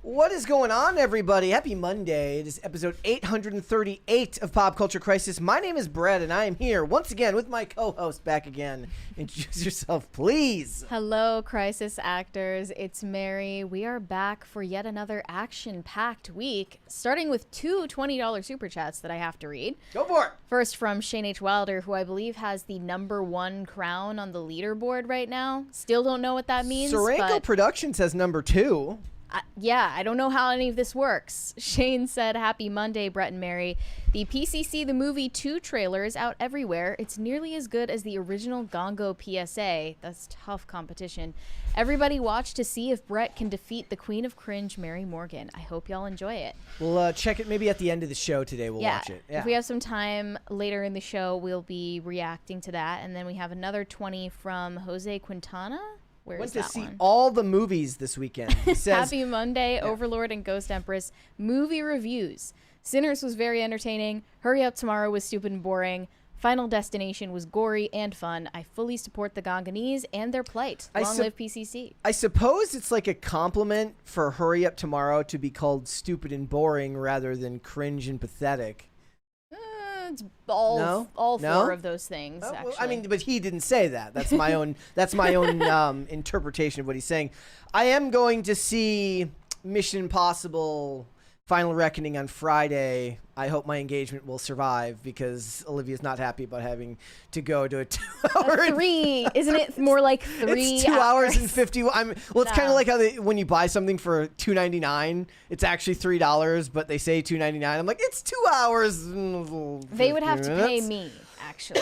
What is going on, everybody? Happy Monday. It is episode 838 of Pop Culture Crisis. My name is Brett, and I am here once again with my co-host back again. Introduce yourself, please. Hello, Crisis actors. It's Mary. We are back for yet another action-packed week, starting with two $20 Super Chats that I have to read. Go for it. First from Shane H. Wilder, who I believe has the #1 crown on the leaderboard right now. Still don't know what that means. Serenco Productions has #2. Yeah, I don't know how any of this works. Shane said, happy Monday, Brett and Mary. The PCC The Movie 2 trailer is out everywhere. It's nearly as good as the original Gongo PSA. That's tough competition. Everybody watch to see if Brett can defeat the Queen of Cringe, Mary Morgan. I hope y'all enjoy it. We'll check it maybe at the end of the show today. We'll watch it. Yeah. If we have some time later in the show, we'll be reacting to that. And then we have another 20 from Jose Quintana. Went to see all the movies this weekend. He says, happy Monday, Overlord and Ghost Empress. Movie reviews. Sinners was very entertaining. Hurry Up Tomorrow was stupid and boring. Final Destination was gory and fun. I fully support the Gonganese and their plight. Long live PCC. I suppose it's like a compliment for Hurry Up Tomorrow to be called stupid and boring rather than cringe and pathetic. It's all four of those things. Well, actually. I mean, but he didn't say that. That's my own. That's my own interpretation of what he's saying. I am going to see Mission Impossible: Final Reckoning on Friday. I hope my engagement will survive because Olivia's not happy about having to go to a 2-hour. Isn't it more like 3 It's 2 hours and 50. It's kind of like how when you buy something for $2.99, it's actually $3, but they say $2.99. I'm like, it's 2 hours. They would have to pay me, actually.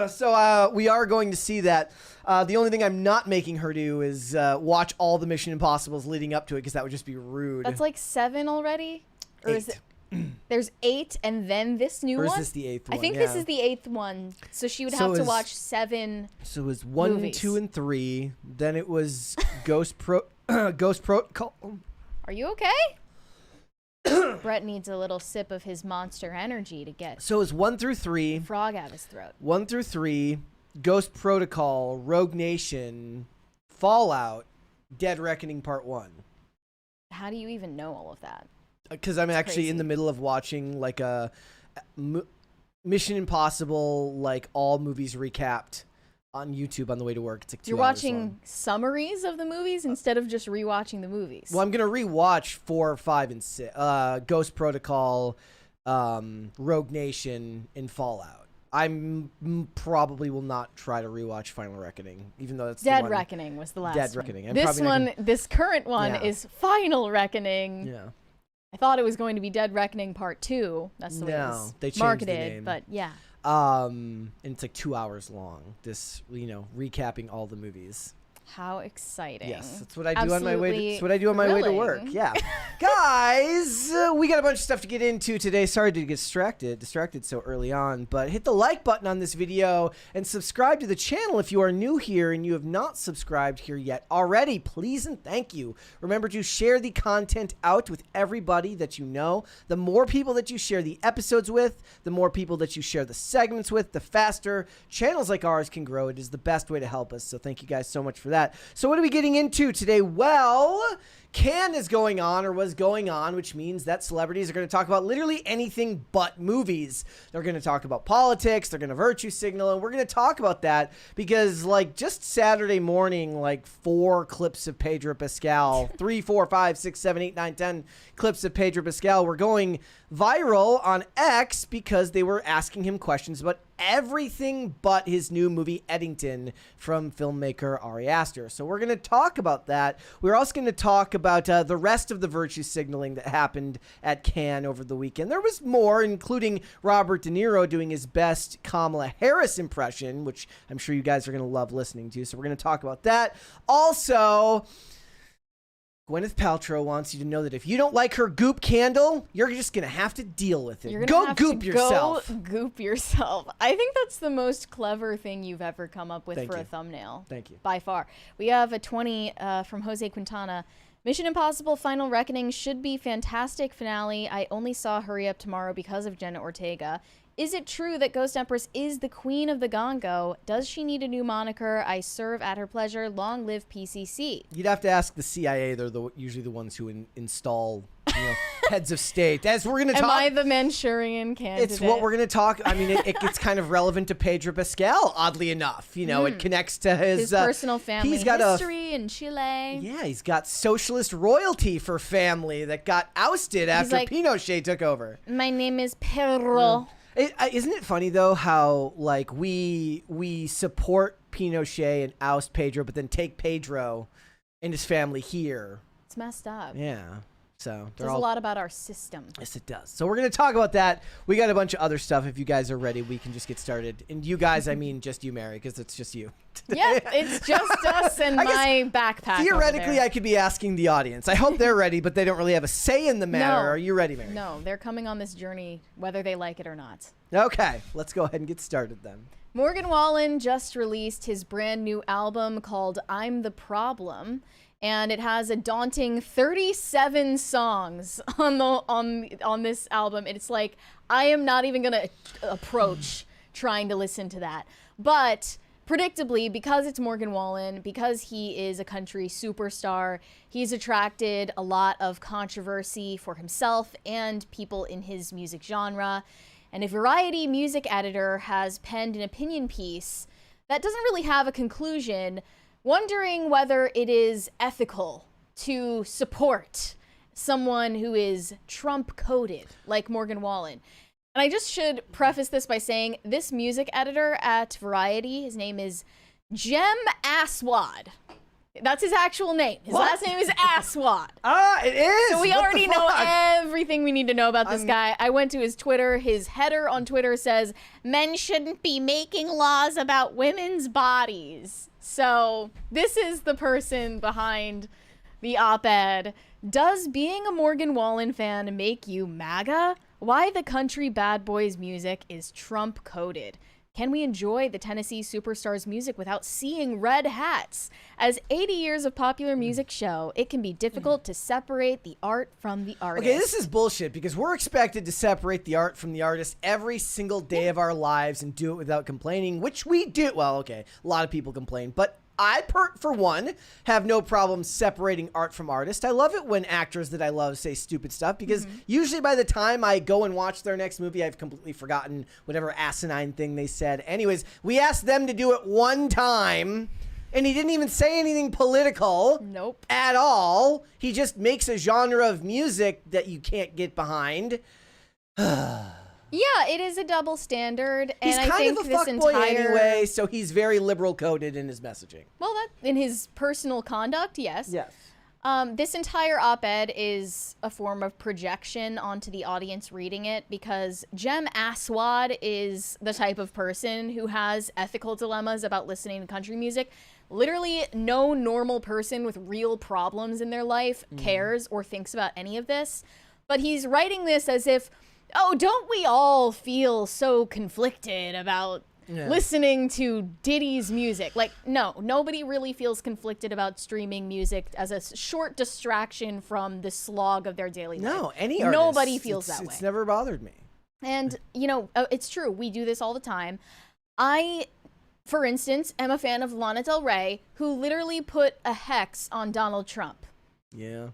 So we are going to see that. The only thing I'm not making her do is watch all the Mission Impossibles leading up to it because that would just be rude. That's like 7 already? Or 8. is it? There's 8 and then this new one? Or is this the 8th one? I think this is the 8th one. So she would have to watch 7 So it was 1, movies. 2, and 3. Then it was Ghost Protocol. Are you okay? Brett needs a little sip of his Monster Energy to get So it was 1 through 3. frog out his throat. 1 through 3. Ghost Protocol, Rogue Nation, Fallout, Dead Reckoning Part 1. How do you even know all of that? Because I'm actually crazy. in the middle of watching like a Mission Impossible, like all movies recapped on YouTube on the way to work. It's like 2 You're hours watching long. summaries of the movies instead of just rewatching the movies. Well, I'm gonna rewatch 4, 5, and 6. Ghost Protocol, Rogue Nation, and Fallout. I probably will not try to rewatch Final Reckoning, even though it's Dead Reckoning was the last Dead one. Reckoning. This current one Yeah. is Final Reckoning. Yeah. I thought it was going to be Dead Reckoning Part 2. That's the way it was they changed marketed, the name. but yeah. And it's like 2 hours long. This, recapping all the movies. How exciting. Yes, that's what I do on my way. Absolutely That's what I do on my way to work. thrilling. Yeah, guys, we got a bunch of stuff to get into today. Sorry to get distracted so early on, but hit the like button on this video and subscribe to the channel if you are new here and you have not subscribed here yet already. Please and thank you. Remember to share the content out with everybody that you know. The more people that you share the episodes with, the more people that you share the segments with, the faster channels like ours can grow. It is the best way to help us. So thank you guys so much for that. So what are we getting into today? Well, Cannes is going on or was going on, which means that celebrities are going to talk about literally anything but movies. They're going to talk about politics. They're going to virtue signal. And we're going to talk about that because just Saturday morning, 4 clips of Pedro Pascal, 3, 4, 5, 6, 7, 8, 9, 10 clips of Pedro Pascal were going viral on X because they were asking him questions about everything but his new movie Eddington from filmmaker Ari Aster. So we're going to talk about that. We're also going to talk about the rest of the virtue signaling that happened at Cannes over the weekend. There was more, including Robert De Niro doing his best Kamala Harris impression, which I'm sure you guys are going to love listening to. So we're going to talk about that. Also, Gwyneth Paltrow wants you to know that if you don't like her Goop candle, you're just going to have to deal with it. Go Goop yourself. Go Goop yourself. I think that's the most clever thing you've ever come up with Thank for you. a thumbnail. Thank you. By far. We have a 20 from Jose Quintana. Mission Impossible Final Reckoning should be fantastic finale. I only saw Hurry Up Tomorrow because of Jenna Ortega. Is it true that Ghost Empress is the queen of the gongo? Does she need a new moniker? I serve at her pleasure. Long live PCC. You'd have to ask the CIA. They're usually the ones who install heads of state. As we're going to talk. Am I the Manchurian candidate? It's what we're going to talk. I mean, it gets kind of relevant to Pedro Pascal, oddly enough. It connects to his personal family he's got history in Chile. Yeah, he's got socialist royalty for family that got ousted after Pinochet took over. My name is Pedro. Isn't it funny though how we support Pinochet and oust Pedro, but then take Pedro and his family here? It's messed up. Yeah. So there's a lot about our system. Yes, it does. So we're going to talk about that. We got a bunch of other stuff. If you guys are ready, we can just get started. And you guys, I mean just you, Mary, because it's just you. Yeah, it's just us and my backpack. Theoretically, I could be asking the audience. I hope they're ready, but they don't really have a say in the matter. No. Are you ready, Mary? No, they're coming on this journey, whether they like it or not. Okay, let's go ahead and get started then. Morgan Wallen just released his brand new album called I'm the Problem. And it has a daunting 37 songs on this album. It's like, I am not even going to approach trying to listen to that. But predictably, because it's Morgan Wallen, because he is a country superstar, he's attracted a lot of controversy for himself and people in his music genre. And a Variety music editor has penned an opinion piece that doesn't really have a conclusion, wondering whether it is ethical to support someone who is Trump-coded, like Morgan Wallen. And I just should preface this by saying this music editor at Variety, his name is Jem Aswad. That's his actual name. His last name is Aswad. It is? So we already know everything we need to know about this guy. I went to his Twitter. His header on Twitter says, men shouldn't be making laws about women's bodies. So this is the person behind the op-ed. Does being a Morgan Wallen fan make you MAGA? Why the country bad boys music is Trump-coded? Can we enjoy the Tennessee superstar's music without seeing red hats? As 80 years of popular music show, it can be difficult to separate the art from the artist. Okay, this is bullshit because we're expected to separate the art from the artist every single day of our lives and do it without complaining, which we do. Well, okay, a lot of people complain, but I, for one, have no problem separating art from artist. I love it when actors that I love say stupid stuff because usually by the time I go and watch their next movie, I've completely forgotten whatever asinine thing they said. Anyways, we asked them to do it one time, and he didn't even say anything political. Nope. At all. He just makes a genre of music that you can't get behind. Yeah, it is a double standard, and he's kind of a fuckboy anyway, so he's very liberal coded in his messaging. Well, that in his personal conduct, yes. Yes. This entire op-ed is a form of projection onto the audience reading it because Jem Aswad is the type of person who has ethical dilemmas about listening to country music. Literally, no normal person with real problems in their life cares or thinks about any of this, but he's writing this as if, oh, don't we all feel so conflicted about listening to Diddy's music? Like, no, nobody really feels conflicted about streaming music as a short distraction from the slog of their daily life. No, any artist. Nobody feels that way. It's never bothered me. And, it's true. We do this all the time. I, for instance, am a fan of Lana Del Rey, who literally put a hex on Donald Trump. Yeah.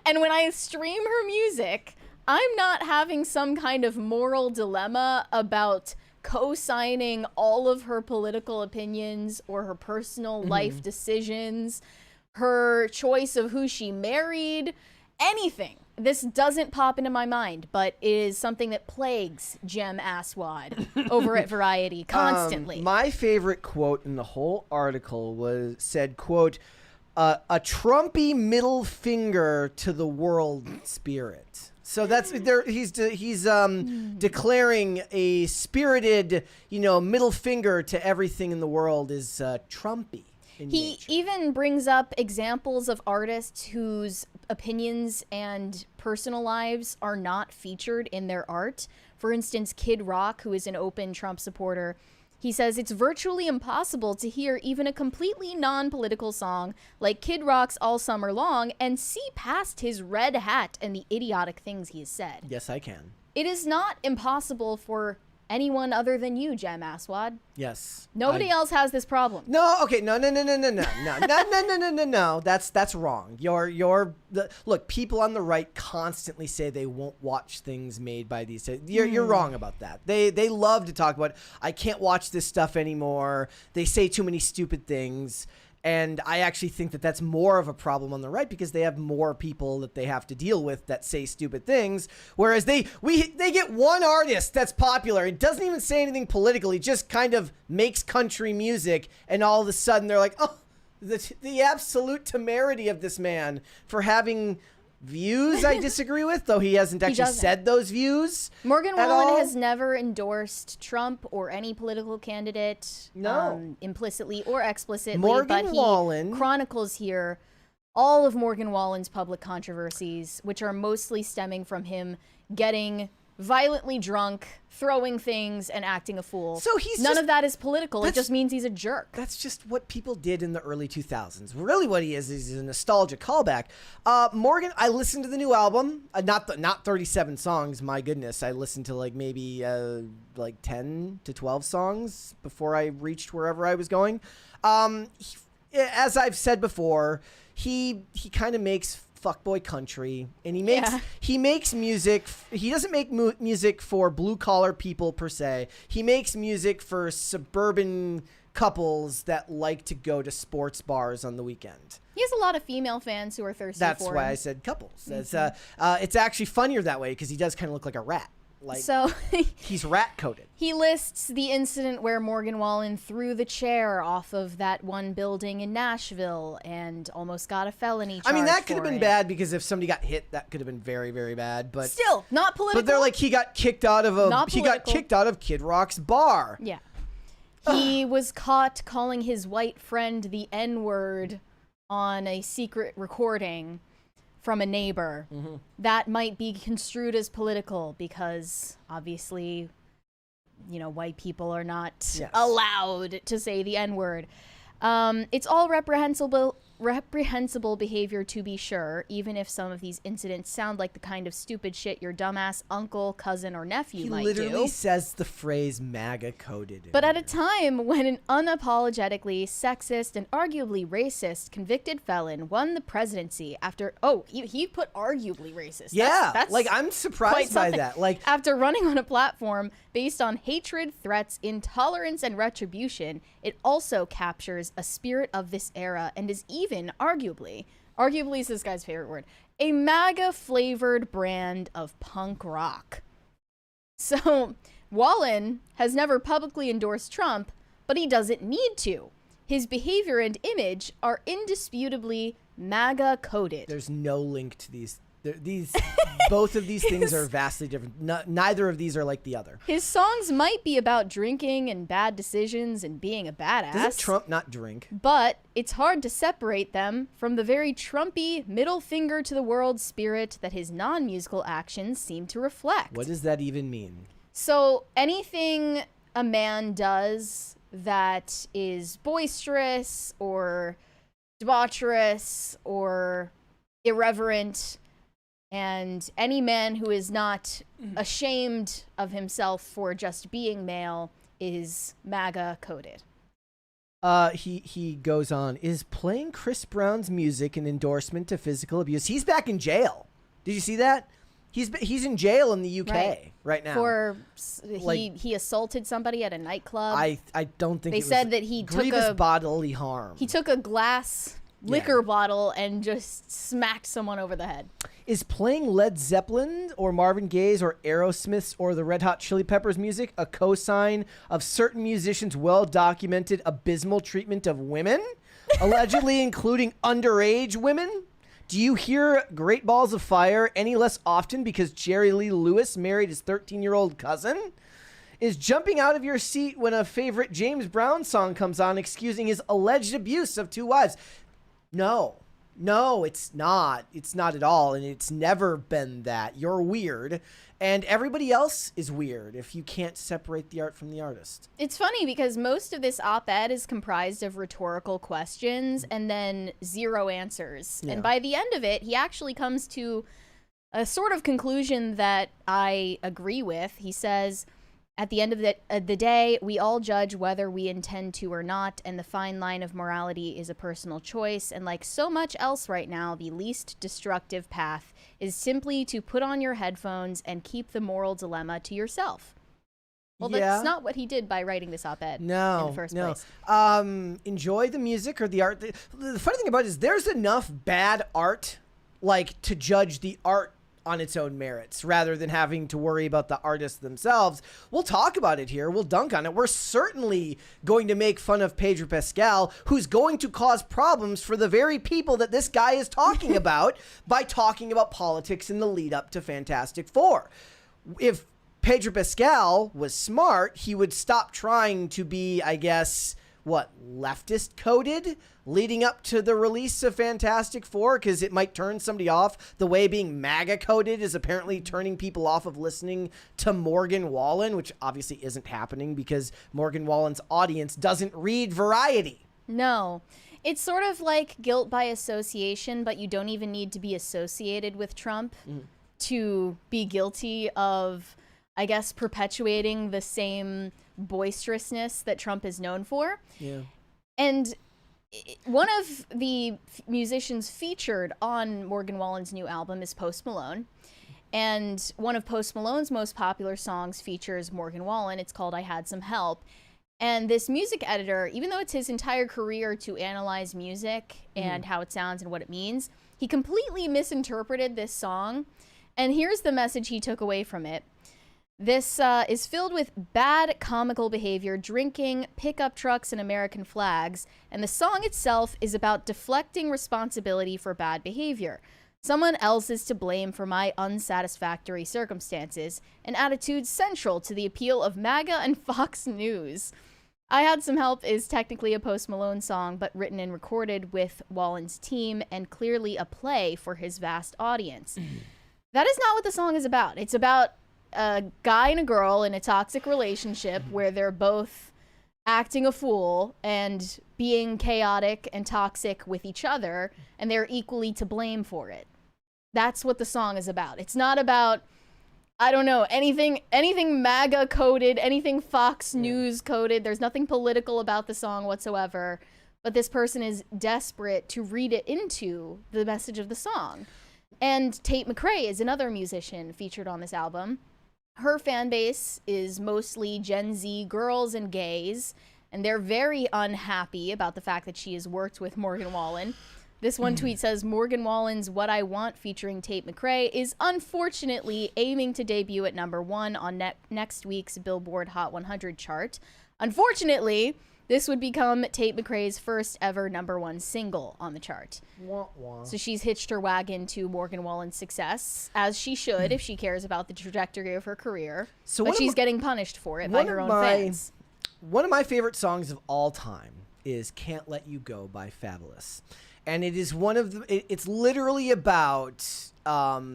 And when I stream her music, I'm not having some kind of moral dilemma about co-signing all of her political opinions or her personal life decisions, her choice of who she married, anything. This doesn't pop into my mind, but it is something that plagues Jem Aswad over at Variety constantly. My favorite quote in the whole article said, quote, a Trumpy middle finger to the world spirit. So that's there. He's declaring a spirited, middle finger to everything in the world is Trumpy. He even brings up examples of artists whose opinions and personal lives are not featured in their art. For instance, Kid Rock, who is an open Trump supporter, He says it's virtually impossible to hear even a completely non-political song like Kid Rock's All Summer Long and see past his red hat and the idiotic things he has said. Yes, I can. It is not impossible for anyone other than you, Jem Aswad. Yes. Nobody else has this problem. No, okay, no. That's wrong. Look, people on the right constantly say they won't watch things made by these. You're wrong about that. They love to talk about, I can't watch this stuff anymore. They say too many stupid things. And I actually think that that's more of a problem on the right because they have more people that they have to deal with that say stupid things. Whereas they get one artist that's popular. It doesn't even say anything political. He just kind of makes country music. And all of a sudden they're like, oh, the absolute temerity of this man for having views I disagree with, though he hasn't actually said those views. Morgan Wallen has never endorsed Trump or any political candidate, implicitly or explicitly. Morgan Wallen chronicles here all of Morgan Wallen's public controversies, which are mostly stemming from him getting violently drunk, throwing things, and acting a fool. So none of that is political. It just means he's a jerk. That's just what people did in the early 2000s. Really what he is a nostalgia callback. Morgan, I listened to the new album. Not 37 songs, my goodness. I listened to maybe 10 to 12 songs before I reached wherever I was going. As I've said before, he kind of makes fuckboy country, and he makes music. He doesn't make music for blue collar people per se. He makes music for suburban couples that like to go to sports bars on the weekend. He has a lot of female fans who are thirsty for him. That's why I said couples. It's actually funnier that way because he does kind of look like a rat. He's rat coated. He lists the incident where Morgan Wallen threw the chair off of that one building in Nashville and almost got a felony charge. I mean, that could have been bad because if somebody got hit, that could have been very, very bad. But still, not political. But they're like, he got kicked out of Kid Rock's bar. Yeah. He was caught calling his white friend the N-word on a secret recording from a neighbor. That might be construed as political because obviously, white people are not allowed to say the N-word. It's all reprehensible behavior, to be sure, even if some of these incidents sound like the kind of stupid shit your dumbass uncle, cousin, or nephew might do. He literally says the phrase MAGA coded. But at a time when an unapologetically sexist and arguably racist convicted felon won the presidency after, he put arguably racist. Yeah, that's I'm surprised by that. After running on a platform based on hatred, threats, intolerance, and retribution, it also captures a spirit of this era and is even arguably is this guy's favorite word, a MAGA-flavored brand of punk rock. So, Wallen has never publicly endorsed Trump, but he doesn't need to. His behavior and image are indisputably MAGA-coded. There's no link to these. Both of these things are vastly different. Neither of these are like the other. His songs might be about drinking and bad decisions and being a badass. Doesn't Trump not drink? But it's hard to separate them from the very Trumpy middle finger to the world spirit that his non-musical actions seem to reflect. What does that even mean? So anything a man does that is boisterous or debaucherous or irreverent, and any man who is not ashamed of himself for just being male is MAGA coded. He goes on, is playing Chris Brown's music an endorsement to physical abuse? He's back in jail. Did you see that? He's in jail in the UK right now. For he assaulted somebody at a nightclub. I don't think they said that he took grievous bodily harm. He took a glass liquor bottle and just smacked someone over the head. Is playing Led Zeppelin or Marvin Gaye's or Aerosmith's or the Red Hot Chili Peppers music a cosign of certain musicians' well-documented abysmal treatment of women, allegedly including underage women? Do you hear Great Balls of Fire any less often because Jerry Lee Lewis married his 13-year-old cousin? Is jumping out of your seat when a favorite James Brown song comes on excusing his alleged abuse of 2 wives? No. No, it's not. It's not at all. And it's never been that. You're weird. And everybody else is weird if you can't separate the art from the artist. It's funny because most of this op-ed is comprised of rhetorical questions and then 0 answers. Yeah. And by the end of it, he actually comes to a sort of conclusion that I agree with. He says, at the end of the day, we all judge whether we intend to or not, and the fine line of morality is a personal choice. And like so much else right now, the least destructive path is simply to put on your headphones and keep the moral dilemma to yourself. Well, that's not what he did by writing this op-ed in the first place. Enjoy the music or the art. The funny thing about it is there's enough bad art, like, to judge the art on its own merits rather than having to worry about the artists themselves. We'll talk about it here. We'll dunk on it. We're certainly going to make fun of Pedro Pascal, who's going to cause problems for the very people that this guy is talking about by talking about politics in the lead up to Fantastic Four. If Pedro Pascal was smart, he would stop trying to be, I guess, leftist coded leading up to the release of Fantastic Four, because it might turn somebody off the way being MAGA coded is apparently turning people off of listening to Morgan Wallen, which obviously isn't happening because Morgan Wallen's audience doesn't read Variety. No. It's sort of like guilt by association, but you don't even need to be associated with Trump to be guilty of, I guess, perpetuating the same boisterousness that Trump is known for. Yeah. And one of the musicians featured on Morgan Wallen's new album is Post Malone. And one of Post Malone's most popular songs features Morgan Wallen. It's called I Had Some Help. And this music editor, even though it's his entire career to analyze music and how it sounds and what it means, he completely misinterpreted this song. And here's the message he took away from it. This is filled with bad comical behavior, drinking, pickup trucks, and American flags, and the song itself is about deflecting responsibility for bad behavior. Someone else is to blame for my unsatisfactory circumstances, an attitude central to the appeal of MAGA and Fox News. I Had Some Help is technically a Post Malone song, but written and recorded with Wallen's team, and clearly a play for his vast audience. That is not what the song is about. It's about a guy and a girl in a toxic relationship where they're both acting a fool and being chaotic and toxic with each other, and they're equally to blame for it. That's what the song is about. It's not about, I don't know, anything MAGA coded, anything Fox News coded. There's nothing political about the song whatsoever, but this person is desperate to read it into the message of the song. And Tate McRae is another musician featured on this album. Her fan base is mostly Gen Z girls and gays, and they're very unhappy about the fact that she has worked with Morgan Wallen. This one tweet says, Morgan Wallen's What I Want featuring Tate McRae is unfortunately aiming to debut at #1 on next week's Billboard Hot 100 chart. Unfortunately, this would become Tate McRae's first ever #1 single on the chart. Wah, wah. So she's hitched her wagon to Morgan Wallen's success, as she should if she cares about the trajectory of her career. But she's getting punished for it by her own fans. One of my favorite songs of all time is Can't Let You Go by Fabulous. And it is it's literally about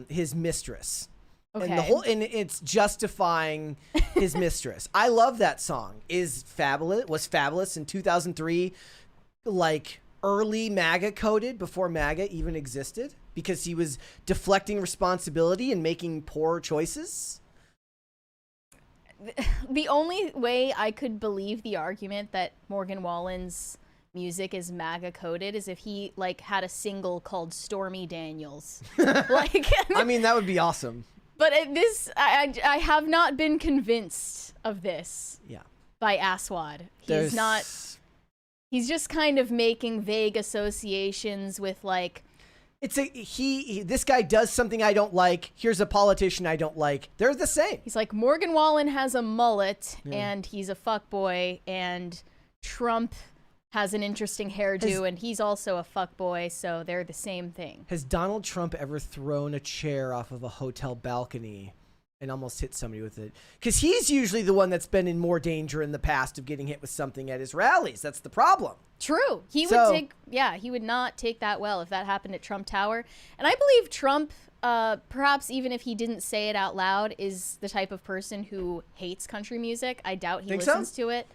his mistress. Okay. And it's justifying his mistress. I love that song. Was Fabulous in 2003 like early MAGA coded before MAGA even existed because he was deflecting responsibility and making poor choices? The only way I could believe the argument that Morgan Wallen's music is MAGA coded is if he like had a single called Stormy Daniels. I mean, that would be awesome. But I have not been convinced of this. Yeah. By Aswad. He's just kind of making vague associations with like. This guy does something I don't like. Here's a politician I don't like. They're the same. He's like, Morgan Wallen has a mullet and he's a fuckboy, and Trump has an interesting hairdo and he's also a fuckboy, so they're the same thing. Has Donald Trump ever thrown a chair off of a hotel balcony and almost hit somebody with it. Because he's usually the one that's been in more danger in the past of getting hit with something at his rallies. That's the problem. True. He would not take that well if that happened at Trump Tower. And I believe Trump, perhaps even if he didn't say it out loud, is the type of person who hates country music. I doubt he listens to it.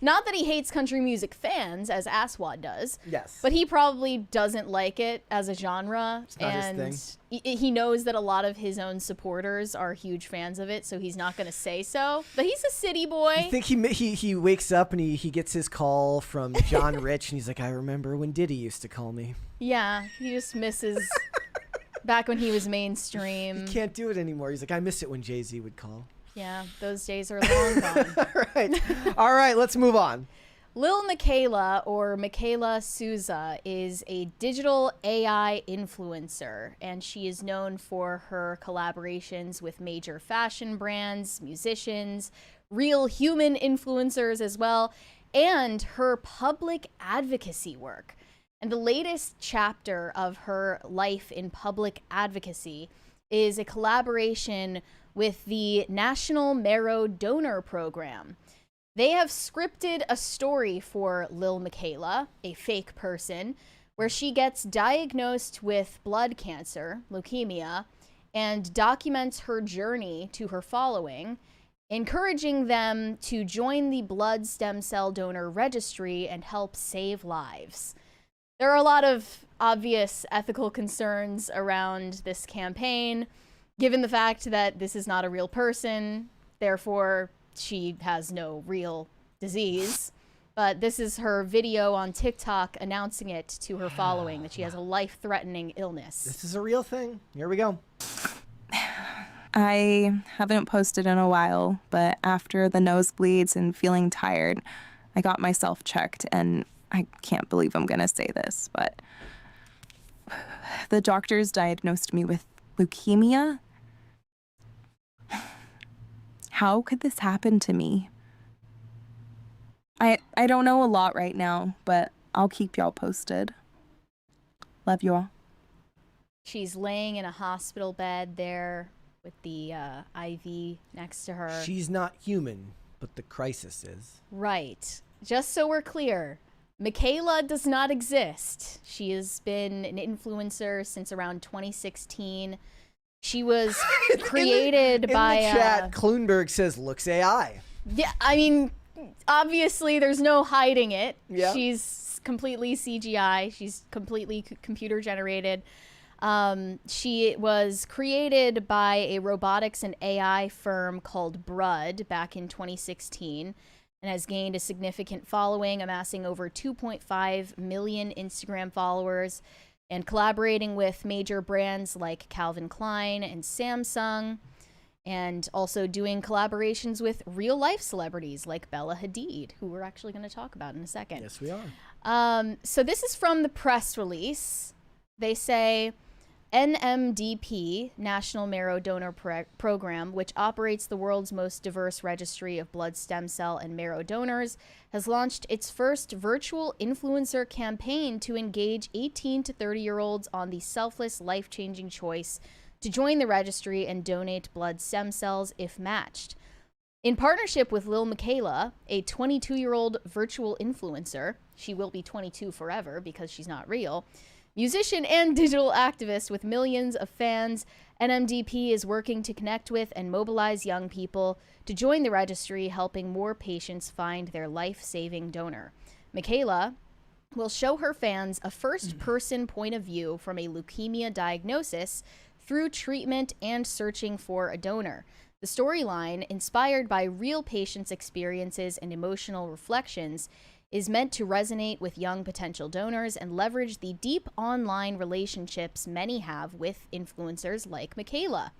Not that he hates country music fans, as Aswad does. Yes. But he probably doesn't like it as a genre. It's not his thing. He knows that a lot of his own supporters are huge fans of it, so he's not going to say so. But he's a city boy. I think he wakes up and he gets his call from John Rich, and he's like, I remember when Diddy used to call me. Yeah, he just misses back when he was mainstream. He can't do it anymore. He's like, I miss it when Jay-Z would call. Yeah, those days are long gone. All right, let's move on. Lil Miquela, or Miquela Souza, is a digital AI influencer, and she is known for her collaborations with major fashion brands, musicians, real human influencers as well, and her public advocacy work. And the latest chapter of her life in public advocacy is a collaboration with the National Marrow Donor Program. They have scripted a story for Lil Miquela, a fake person, where she gets diagnosed with blood cancer, leukemia, and documents her journey to her following, encouraging them to join the blood stem cell donor registry and help save lives. There are a lot of obvious ethical concerns around this campaign, given the fact that this is not a real person, therefore she has no real disease. But this is her video on TikTok announcing it to her following, that she has a life-threatening illness. This is a real thing. Here we go. I haven't posted in a while, but after the nosebleeds and feeling tired, I got myself checked, and I can't believe I'm gonna say this, but the doctors diagnosed me with leukemia. How could this happen to me? I don't know a lot right now, but I'll keep y'all posted. Love you all. She's laying in a hospital bed there with the IV next to her. She's not human, but the crisis is. Right. Just so we're clear, Miquela does not exist. She has been an influencer since around 2016. She was created by... In the chat, Kloonberg says, looks AI. Yeah, I mean, obviously there's no hiding it. Yeah. She's completely CGI. She's completely computer generated. She was created by a robotics and AI firm called Brud back in 2016 and has gained a significant following, amassing over 2.5 million Instagram followers and collaborating with major brands like Calvin Klein and Samsung, and also doing collaborations with real-life celebrities like Bella Hadid, who we're actually going to talk about in a second. Yes, we are. So this is from the press release. They say, NMDP, National Marrow Donor Program, which operates the world's most diverse registry of blood stem cell and marrow donors, has launched its first virtual influencer campaign to engage 18 to 30-year-olds on the selfless, life-changing choice to join the registry and donate blood stem cells if matched. In partnership with Lil Miquela, a 22-year-old virtual influencer, she will be 22 forever because she's not real, musician and digital activist with millions of fans, NMDP is working to connect with and mobilize young people to join the registry, helping more patients find their life-saving donor. Miquela will show her fans a first-person point of view from a leukemia diagnosis through treatment and searching for a donor. The storyline, inspired by real patients' experiences and emotional reflections, is meant to resonate with young potential donors and leverage the deep online relationships many have with influencers like Miquela.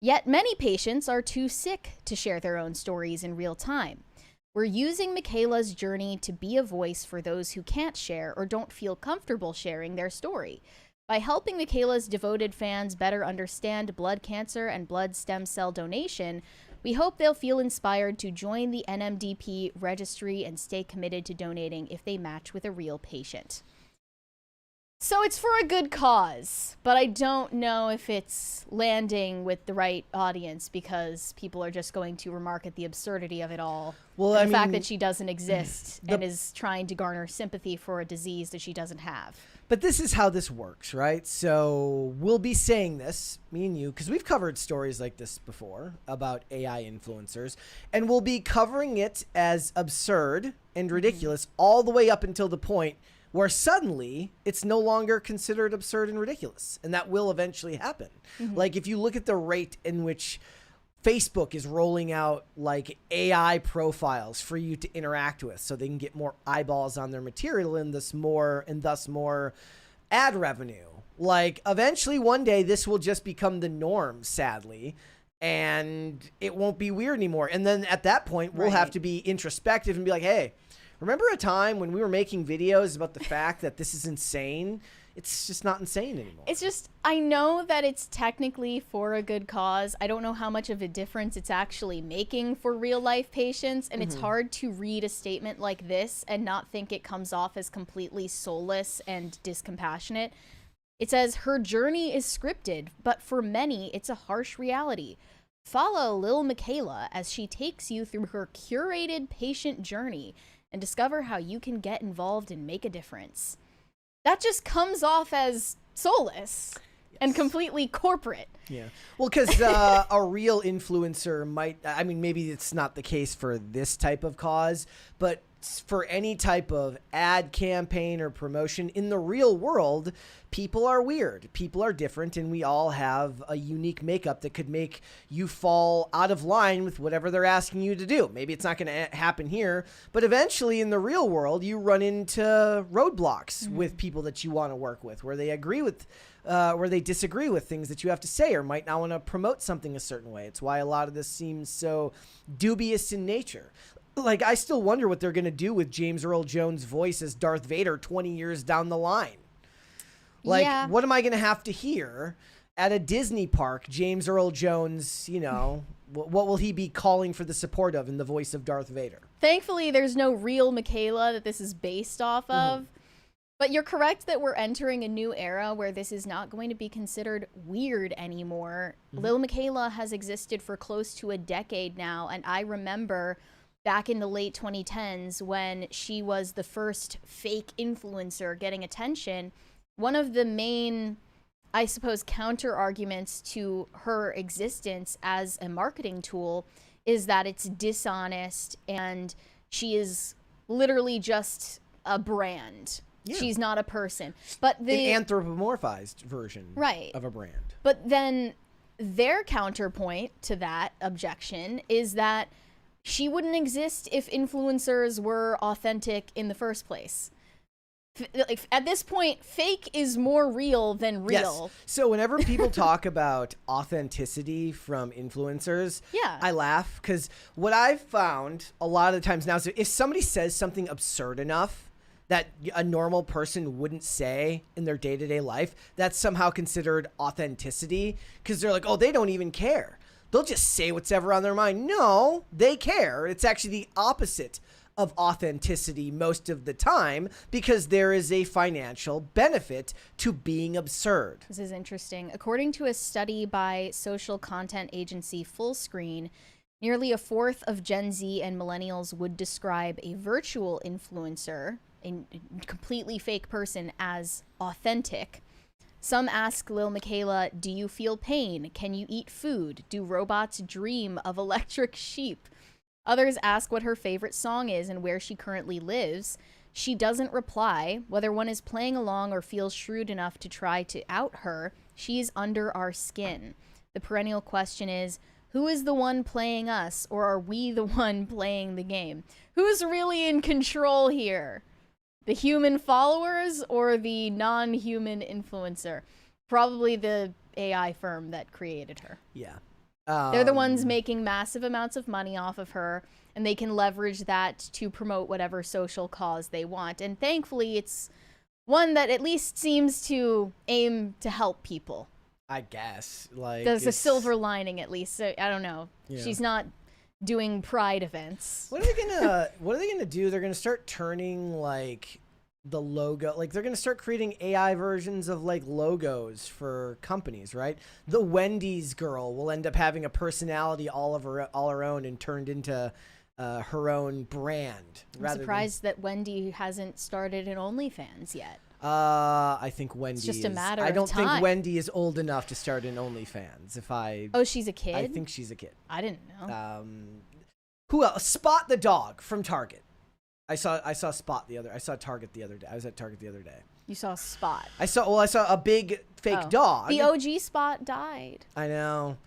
Yet many patients are too sick to share their own stories in real time. We're using Miquela's journey to be a voice for those who can't share or don't feel comfortable sharing their story. By helping Miquela's devoted fans better understand blood cancer and blood stem cell donation, we hope they'll feel inspired to join the NMDP registry and stay committed to donating if they match with a real patient. So it's for a good cause, but I don't know if it's landing with the right audience because people are just going to remark at the absurdity of it all. Well, and I the fact mean, that she doesn't exist and is trying to garner sympathy for a disease that she doesn't have. But this is how this works, right? So we'll be saying this, me and you, because we've covered stories like this before about AI influencers, and we'll be covering it as absurd and ridiculous all the way up until the point where suddenly it's no longer considered absurd and ridiculous. And that will eventually happen. Like if you look at the rate in which Facebook is rolling out like AI profiles for you to interact with so they can get more eyeballs on their material and thus more ad revenue. Like eventually one day this will just become the norm, sadly, and it won't be weird anymore. And then at that point we'll have to be introspective and be like, hey, remember a time when we were making videos about the fact that this is insane? It's just not insane anymore. It's just, I know that it's technically for a good cause. I don't know how much of a difference it's actually making for real life patients. And it's hard to read a statement like this and not think it comes off as completely soulless and discompassionate. It says, her journey is scripted, but for many, it's a harsh reality. Follow Lil Michaela as she takes you through her curated patient journey and discover how you can get involved and make a difference. That just comes off as soulless and completely corporate. Yeah. Well, because a real influencer might, I mean, maybe it's not the case for this type of cause, but for any type of ad campaign or promotion in the real world, people are weird. People are different, and we all have a unique makeup that could make you fall out of line with whatever they're asking you to do. Maybe it's not going to happen here, but eventually in the real world, you run into roadblocks with people that you want to work with, where they agree with where they disagree with things that you have to say or might not want to promote something a certain way. It's why a lot of this seems so dubious in nature. Like, I still wonder what they're going to do with James Earl Jones' voice as Darth Vader 20 years down the line. Like, what am I going to have to hear at a Disney park? James Earl Jones, you know, what will he be calling for the support of in the voice of Darth Vader? Thankfully, there's no real Michaela that this is based off of. But you're correct that we're entering a new era where this is not going to be considered weird anymore. Lil Michaela has existed for close to a decade now, and I remember back in the late 2010s when she was the first fake influencer getting attention. One of the main, I suppose, counter arguments to her existence as a marketing tool is that it's dishonest and she is literally just a brand. Yeah. She's not a person. But the an anthropomorphized version of a brand. But then their counterpoint to that objection is that she wouldn't exist if influencers were authentic in the first place. Like, at this point, fake is more real than real. Yes. So whenever people talk about authenticity from influencers, I laugh, because what I've found a lot of the times now is if somebody says something absurd enough that a normal person wouldn't say in their day-to-day life, that's somehow considered authenticity, because they're like, oh, they don't even care. They'll just say what's ever on their mind. No, they care. It's actually the opposite of authenticity most of the time, because there is a financial benefit to being absurd. This is interesting. According to a study by social content agency Fullscreen, nearly a fourth of Gen Z and millennials would describe a virtual influencer, a completely fake person, as authentic. Some ask Lil Michaela, do you feel pain? Can you eat food? Do robots dream of electric sheep? Others ask what her favorite song is and where she currently lives. She doesn't reply. Whether one is playing along or feels shrewd enough to try to out her, she's under our skin. The perennial question is, who is the one playing us, or are we the one playing the game? Who's really in control here? The human followers or the non-human influencer? Probably the AI firm that created her. Yeah. They're the ones making massive amounts of money off of her, and they can leverage that to promote whatever social cause they want. And thankfully, it's one that at least seems to aim to help people. I guess. Like, there's a silver lining, at least. So, I don't know. Yeah. She's not doing pride events. What are they gonna do? They're gonna start turning like the logo. Like they're gonna start creating AI versions of like logos for companies, right? The Wendy's girl will end up having a personality all her own and turned into her own brand. I'm surprised that Wendy hasn't started an OnlyFans yet. I think Wendy. It's just a matter of I don't time. think Wendy is old enough to start an OnlyFans. Oh, she's a kid? I think she's a kid. I didn't know. Who else? Spot the dog from Target. I saw Spot the other. I saw Target the other day. I was at Target the other day. You saw Spot. I saw a big fake dog. The OG Spot died. I know.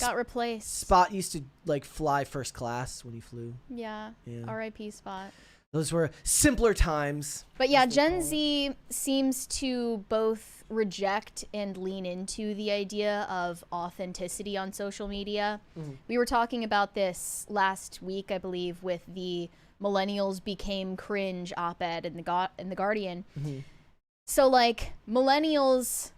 Got replaced. Spot used to like fly first class when he flew. Yeah. R.I.P. Spot. Those were simpler times. But yeah, Gen Z seems to both reject and lean into the idea of authenticity on social media. We were talking about this last week, I believe, with the Millennials Became Cringe op-ed in the Guardian. So like millennials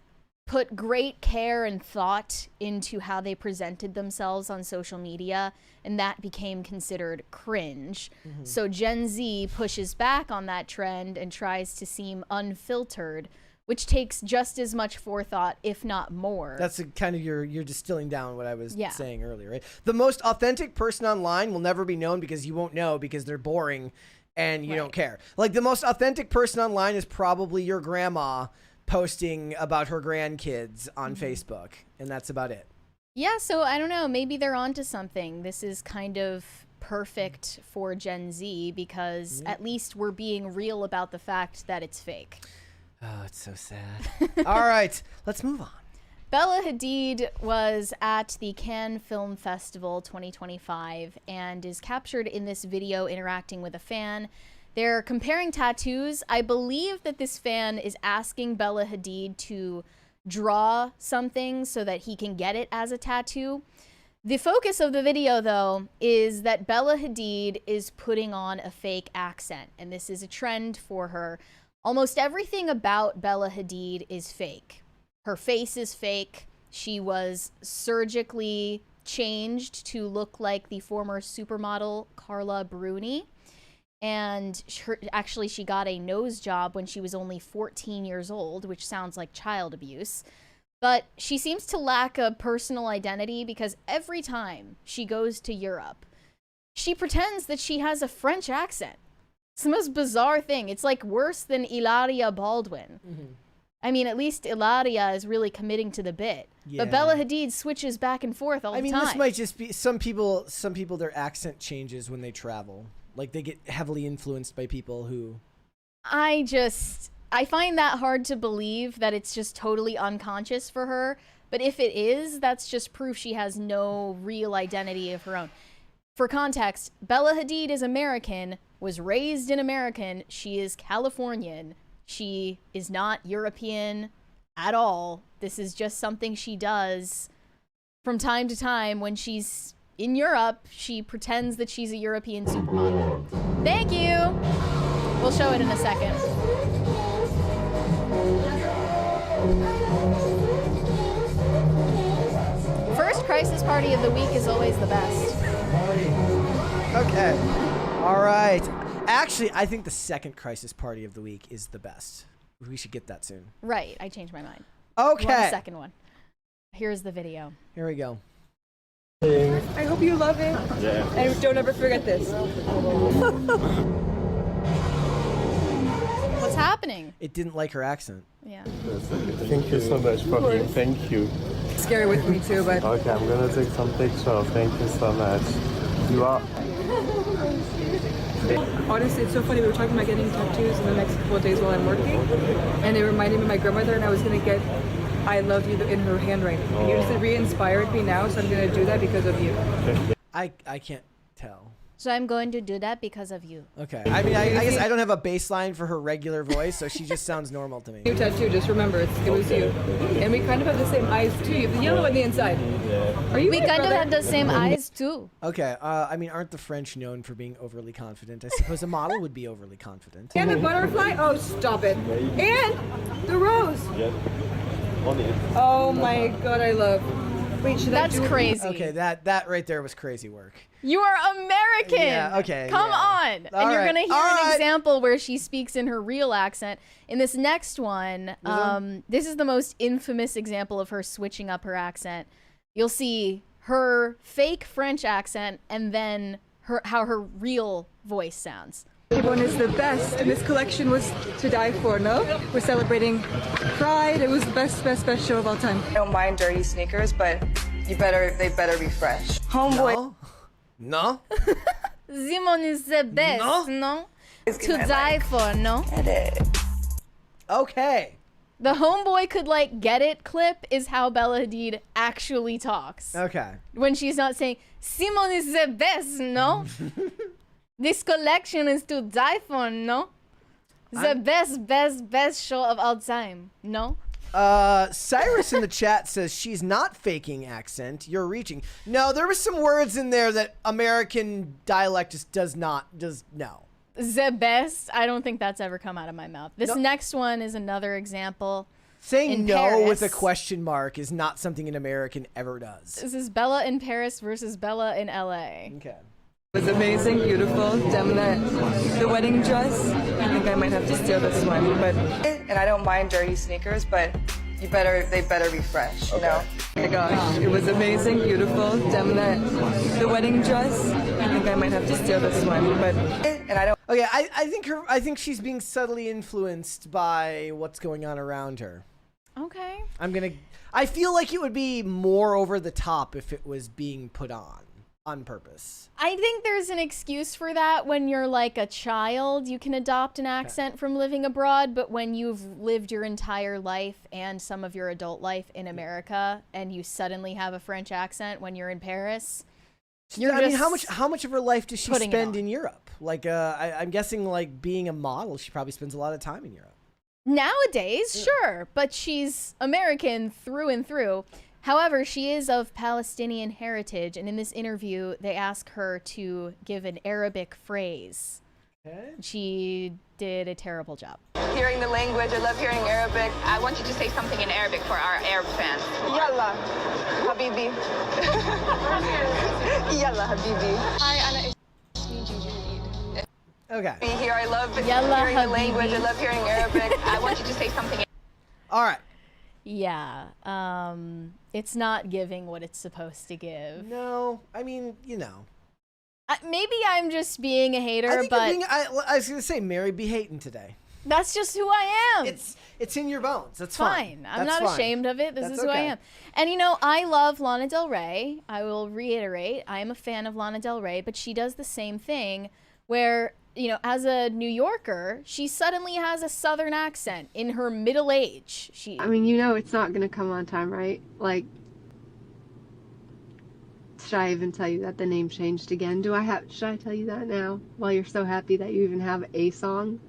put great care and thought into how they presented themselves on social media, and that became considered cringe. So Gen Z pushes back on that trend and tries to seem unfiltered, which takes just as much forethought, if not more. That's kind of you're distilling down what I was saying earlier, right? The most authentic person online will never be known because you won't know because they're boring and you don't care. Like the most authentic person online is probably your grandma posting about her grandkids on Facebook, and that's about it. Yeah, so I don't know, maybe they're onto something. This is kind of perfect for Gen Z because at least we're being real about the fact that it's fake. Oh, it's so sad. All right, let's move on. Bella Hadid was at the Cannes Film Festival 2025 and is captured in this video interacting with a fan. They're comparing tattoos. I believe that this fan is asking Bella Hadid to draw something so that he can get it as a tattoo. The focus of the video, though, is that Bella Hadid is putting on a fake accent, and this is a trend for her. Almost everything about Bella Hadid is fake. Her face is fake. She was surgically changed to look like the former supermodel Carla Bruni. And actually, she got a nose job when she was only 14 years old, which sounds like child abuse. But she seems to lack a personal identity because every time she goes to Europe, she pretends that she has a French accent. It's the most bizarre thing. It's like worse than Hilaria Baldwin. I mean, at least Hilaria is really committing to the bit. But Bella Hadid switches back and forth all the time. I mean, this might just be some people, their accent changes when they travel. Like they get heavily influenced by people who... I find that hard to believe that it's just totally unconscious for her. But if it is, that's just proof she has no real identity of her own. For context, Bella Hadid is American, was raised in American. She is Californian. She is not European at all. This is just something she does from time to time when she's in Europe. She pretends that she's a European supermodel. Thank you. We'll show it in a second. First crisis party of the week is always the best. Okay. All right. Actually, I think the second crisis party of the week is the best. We should get that soon. Right. I changed my mind. Okay. You want the second one. Here's the video. Here we go. I hope you love it. Yeah. And don't ever forget this. What's happening? It didn't like her accent. Yeah. Thank you so much for being. Thank you. Scary with me too, but Okay, I'm gonna take some pictures. Thank you so much. You are. honestly, it's so funny. We were talking about getting tattoos in the next couple of days while I'm working, and it reminded me of my grandmother, and I was gonna get "I love you" in her handwriting. And you just re-inspired me now, so I'm gonna do that because of you. I can't tell. So I'm going to do that because of you. Okay. I mean, I guess I don't have a baseline for her regular voice, so she just sounds normal to me. New tattoo, just remember, it was you. And we kind of have the same eyes too. You have the yellow on the inside. Are you We my kind of brother? have the same eyes too. Okay. I mean, aren't the French known for being overly confident? I suppose a model would be overly confident. And the butterfly? Oh, stop it. And the rose. Oh my god, I love. Wait, should That's I do crazy. Okay, that right there was crazy work. You are American. Yeah, okay, Come yeah. on. All And you're right, going to hear all an right. example where she speaks in her real accent. In this next one, this is the most infamous example of her switching up her accent. You'll see her fake French accent and then how her real voice sounds. Everyone is the best, and this collection was to die for, no? We're celebrating Pride. It was the best show of all time. I don't mind dirty sneakers, but they better be fresh. Homeboy. No? Simon is the best, no? To die for, no? Get it. Okay. The homeboy could like get it clip is how Bella Hadid actually talks. Okay. When she's not saying, Simon is the best, no? This collection is to die for, no? The best show of all time, no? Cyrus in the chat says she's not faking accent. You're reaching. No, there were some words in there that American dialect just does no. The best. I don't think that's ever come out of my mouth. This No. next one is another example. Saying In no Paris. with a question mark is not something an American ever does. This is Bella in Paris versus Bella in LA. Okay. It was amazing, beautiful. Damn that. The wedding dress. I think I might have to steal this one, but And I don't mind dirty sneakers, but they better be fresh, you know? oh my gosh, it was amazing, beautiful. Damn that. The wedding dress. I think I might have to steal this one, but And I don't Okay, I think she's being subtly influenced by what's going on around her. Okay. I feel like it would be more over the top if it was being put on purpose. I think there's an excuse for that when you're like a child. You can adopt an accent from living abroad, but when you've lived your entire life and some of your adult life in America and you suddenly have a French accent when you're in Paris, I mean, just how much of her life does she putting it spend on. in Europe? Like, I'm guessing like being a model, she probably spends a lot of time in Europe. nowadays, sure, but she's American through and through. However, she is of Palestinian heritage, and in this interview, they ask her to give an Arabic phrase. Okay. She did a terrible job. hearing the language. I love hearing Arabic. I want you to say something in Arabic for our Arab fans. Yalla, habibi. Yalla, habibi. Hi, Anna. Okay. Be here. I love Yalla, hearing the language. habibi. I love hearing Arabic. I want you to say something in All right. Yeah, it's not giving what it's supposed to give. No, I mean, you know. Maybe I'm just being a hater, I think but you're being, I was gonna say, Mary, be hating today. that's just who I am. It's in your bones. That's fine. fine. I'm That's not fine. ashamed of it. This That's is who I okay. am. And you know, I love Lana Del Rey. I will reiterate, I am a fan of Lana Del Rey, but she does the same thing where, you know, as a New Yorker, she suddenly has a Southern accent in her middle age. I mean, you know it's not gonna come on time, right? Like, should I even tell you that the name changed again? Should I tell you that now? While you're so happy that you even have a song?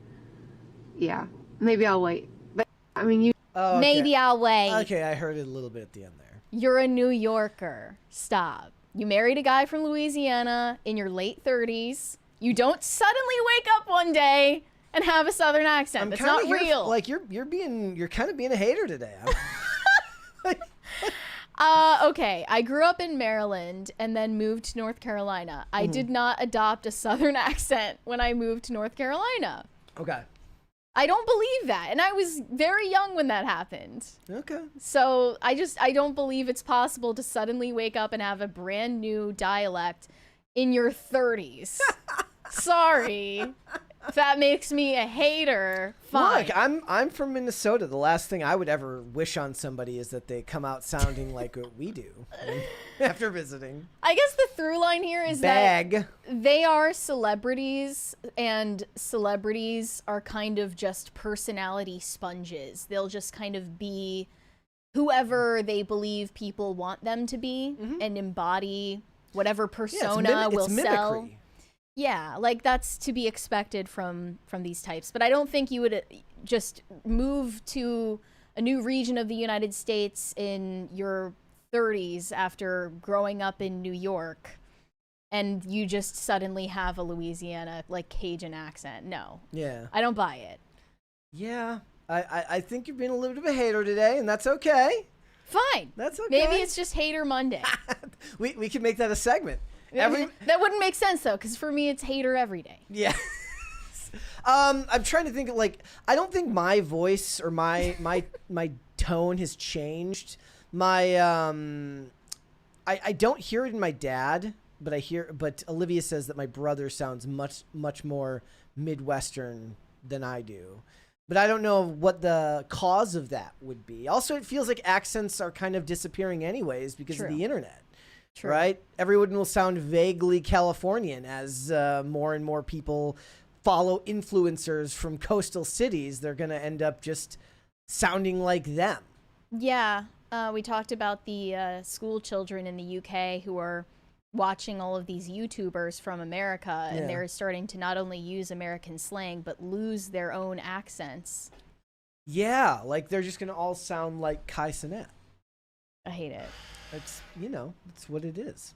Yeah, maybe I'll wait. But, I mean, Oh, okay. Maybe I'll wait. Okay, I heard it a little bit at the end there. You're a New Yorker. Stop. You married a guy from Louisiana in your late 30s. You don't suddenly wake up one day and have a Southern accent. That's not kinda real. Like you're kind of being a hater today. Okay. I grew up in Maryland and then moved to North Carolina. I did not adopt a Southern accent when I moved to North Carolina. Okay. I don't believe that. And I was very young when that happened. Okay. So I don't believe it's possible to suddenly wake up and have a brand new dialect in your 30s. Sorry. If that makes me a hater, fine. Look, I'm from Minnesota. The last thing I would ever wish on somebody is that they come out sounding like what we do after visiting. I guess the through line here is Bag. that they are celebrities, and celebrities are kind of just personality sponges. They'll just kind of be whoever they believe people want them to be and embody whatever persona will sell. mimicry. Yeah, like that's to be expected from these types. But I don't think you would just move to a new region of the United States in your 30s after growing up in New York and you just suddenly have a Louisiana, like, Cajun accent. No. Yeah. I don't buy it. Yeah. I think you're being a little bit of a hater today, and that's okay. Fine. That's okay. Maybe it's just Hater Monday. we can make that a segment. That wouldn't make sense though, because for me it's Hater every day. Yeah. I'm trying to think I don't think my voice or my tone has changed. I don't hear it in my dad, but Olivia says that my brother sounds much more Midwestern than I do. But I don't know what the cause of that would be. Also, it feels like accents are kind of disappearing anyways because of the internet. True. Right? Everyone will sound vaguely Californian as more and more people follow influencers from coastal cities. They're going to end up just sounding like them. Yeah. We talked about the school children in the UK who are watching all of these YouTubers from America, and they're starting to not only use American slang, but lose their own accents. Yeah, like they're just going to all sound like Kai Cenat. I hate it. It's, it's what it is.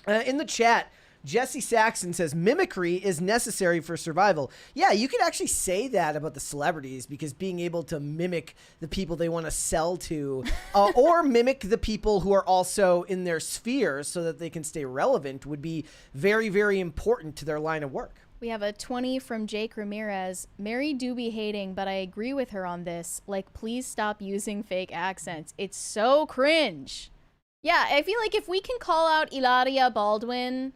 In the chat, Jesse Saxon says mimicry is necessary for survival. Yeah, you could actually say that about the celebrities, because being able to mimic the people they want to sell to or mimic the people who are also in their sphere so that they can stay relevant would be very, very important to their line of work. We have a 20 from Jake Ramirez. Mary do be hating, but I agree with her on this. Like, please stop using fake accents. It's so cringe. Yeah, I feel like if we can call out Hilaria Baldwin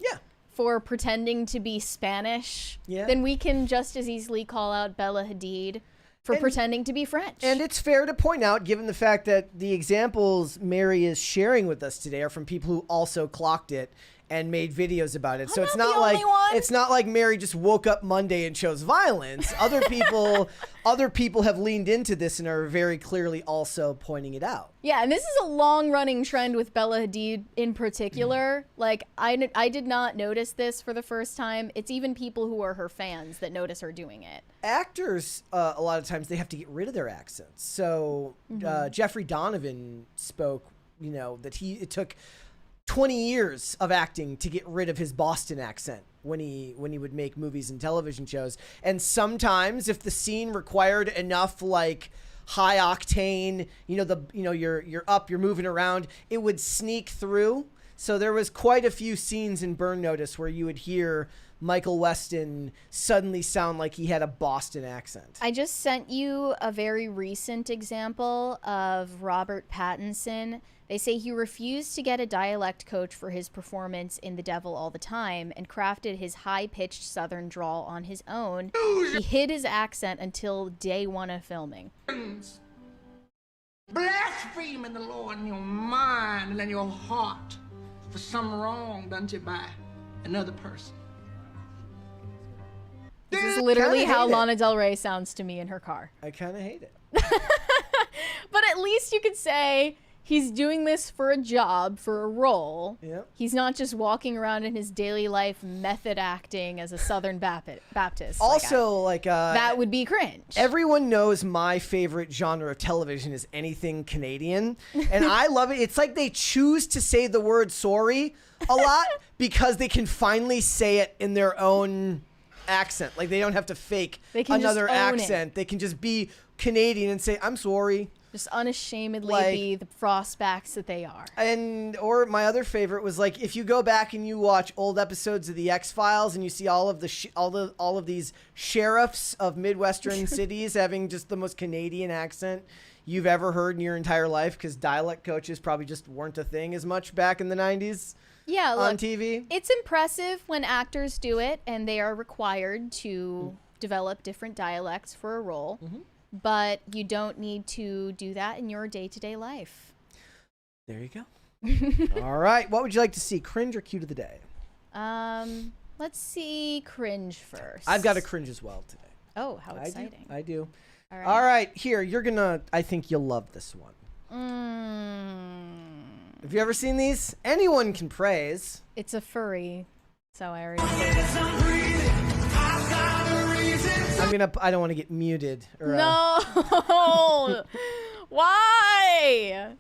for pretending to be Spanish, then we can just as easily call out Bella Hadid for pretending to be French. And it's fair to point out, given the fact that the examples Mary is sharing with us today are from people who also clocked it and made videos about it. So it's not like Mary just woke up Monday and chose violence. Other people have leaned into this and are very clearly also pointing it out. Yeah, and this is a long-running trend with Bella Hadid in particular. Like, I did not notice this for the first time. It's even people who are her fans that notice her doing it. Actors, a lot of times, they have to get rid of their accents. So Jeffrey Donovan spoke, that it took 20 years of acting to get rid of his Boston accent when he would make movies and television shows. And sometimes if the scene required enough like high octane, you're up, you're moving around, it would sneak through. So there was quite a few scenes in Burn Notice where you would hear Michael Weston suddenly sound like he had a Boston accent. I just sent you a very recent example of Robert Pattinson. They say he refused to get a dialect coach for his performance in The Devil All the Time and crafted his high-pitched Southern drawl on his own. He hid his accent until day one of filming. Blaspheming the Lord in your mind and in your heart for some wrong done to you by another person. This is literally how Lana Del Rey sounds to me in her car. I kind of hate it. But at least you could say he's doing this for a job, for a role. Yep. He's not just walking around in his daily life method acting as a Southern Baptist. Also, that would be cringe. Everyone knows my favorite genre of television is anything Canadian, and I love it. It's like they choose to say the word sorry a lot because they can finally say it in their own accent. Like, they don't have to fake another accent. They can just be Canadian and say, I'm sorry. Just unashamedly be the frostbacks that they are. Or my other favorite was, like, if you go back and you watch old episodes of the X-Files and you see all of these sheriffs of Midwestern cities having just the most Canadian accent you've ever heard in your entire life, because dialect coaches probably just weren't a thing as much back in the 90s. Yeah, look, on TV. It's impressive when actors do it and they are required to develop different dialects for a role. But you don't need to do that in your day-to-day life. There you go. All right. What would you like to see, cringe or cute of the day? Let's see cringe first. I've got a cringe as well today. Oh, how exciting. I do. All right. Here, I think you'll love this one. Have you ever seen these? Anyone can praise. It's a furry, so I already I don't want to get muted. No. Why?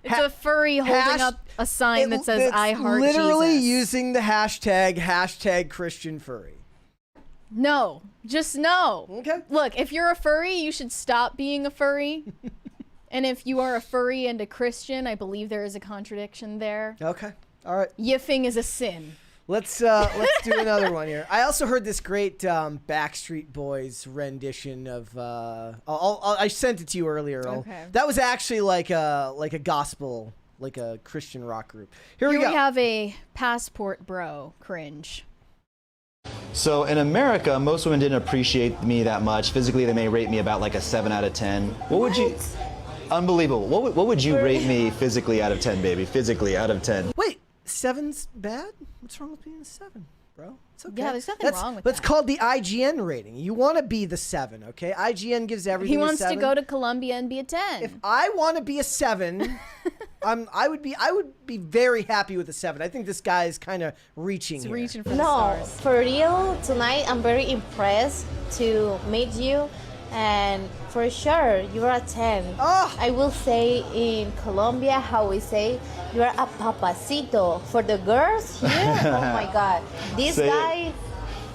It's a furry holding up a sign that says I heart Jesus. Literally using the hashtag Christian furry. No, just no. Okay. Look, if you're a furry, you should stop being a furry. And if you are a furry and a Christian, I believe there is a contradiction there. Okay. All right. Yiffing is a sin. Let's do another one here. I also heard this great Backstreet Boys rendition of. I sent it to you earlier. Okay. That was actually like a gospel, like a Christian rock group. Here we Here go. we have a passport bro cringe. So in America, most women didn't appreciate me that much. Physically, they may rate me about like a 7 out of 10. What would you? Unbelievable. What would you rate me physically out of 10, baby? Physically out of 10. Wait, 7's bad? What's wrong with being a 7, bro? It's okay. Yeah, there's nothing wrong with That's that. called the IGN rating. You want to be the 7, okay? IGN gives everything He wants a 7. to go to Columbia and be a 10. If I want to be a 7, I would be very happy with a 7. I think this guy is kind of reaching He's here. reaching for the stars. For real, tonight I'm very impressed to meet you, and for sure you're a 10. Oh. I will say in Colombia how we say you're a papacito. For the girls here, oh my god, this Say it. guy.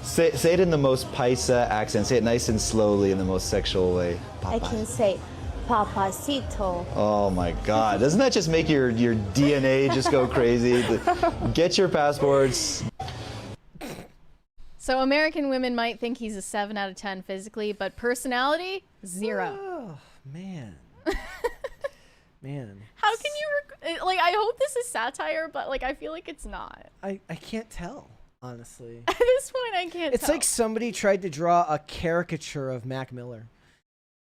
Say it in the most Paisa accent. Say it nice and slowly in the most sexual way. I can say papacito. Oh my God! Doesn't that just make your DNA just go crazy? Get your passports. So American women might think he's a 7 out of 10 physically, but personality, 0. Oh, man. Man. How can you like? I hope this is satire, but like I feel like it's not. I can't tell, honestly. At this point, I can't. It's tell. like somebody tried to draw a caricature of Mac Miller.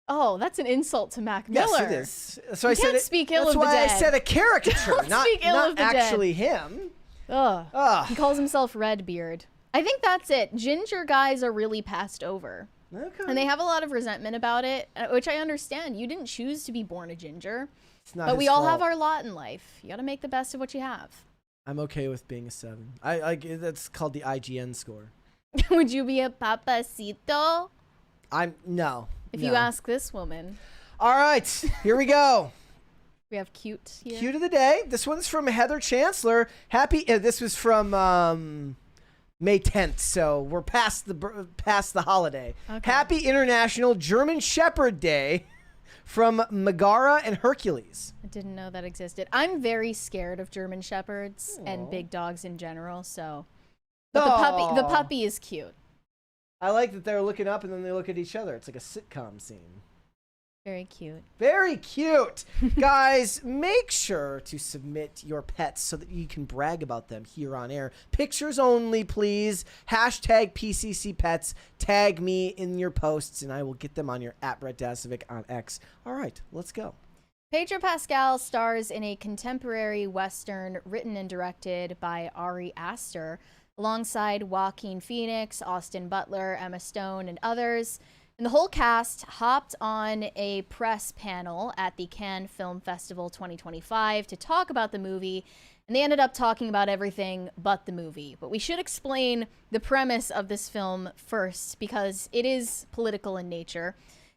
Oh, that's an insult to Mac Miller. Yes, it is. So You I said can't it, speak ill that's of the why dead. I said a caricature, Don't not, speak ill not of the dead. actually him. Ugh. Ugh. He calls himself Redbeard. I think that's it. Ginger guys are really passed over. Okay. And they have a lot of resentment about it, which I understand. You didn't choose to be born a ginger. It's not But his we all fault. have our lot in life. You got to make the best of what you have. I'm okay with being a 7. That's called the IGN score. Would you be a papacito? No. If you ask this woman. All right, here we go. We have cute here. Cute of the day. This one's from Heather Chancellor. This was from May 10th, so we're past the holiday. Okay. Happy International German Shepherd Day from Megara and Hercules. I didn't know that existed. I'm very scared of German shepherds and big dogs in general, so. But the puppy is cute. I like that they're looking up and then they look at each other. It's like a sitcom scene. Very cute. Very cute. Guys, make sure to submit your pets so that you can brag about them here on air. Pictures only, please. Hashtag PCC Pets. Tag me in your posts, and I will get them on your @BrettDasovic on X. All right, let's go. Pedro Pascal stars in a contemporary Western written and directed by Ari Aster, alongside Joaquin Phoenix, Austin Butler, Emma Stone, and others. And the whole cast hopped on a press panel at the Cannes Film Festival 2025 to talk about the movie, and they ended up talking about everything but the movie. But we should explain the premise of this film first, because it is political in nature.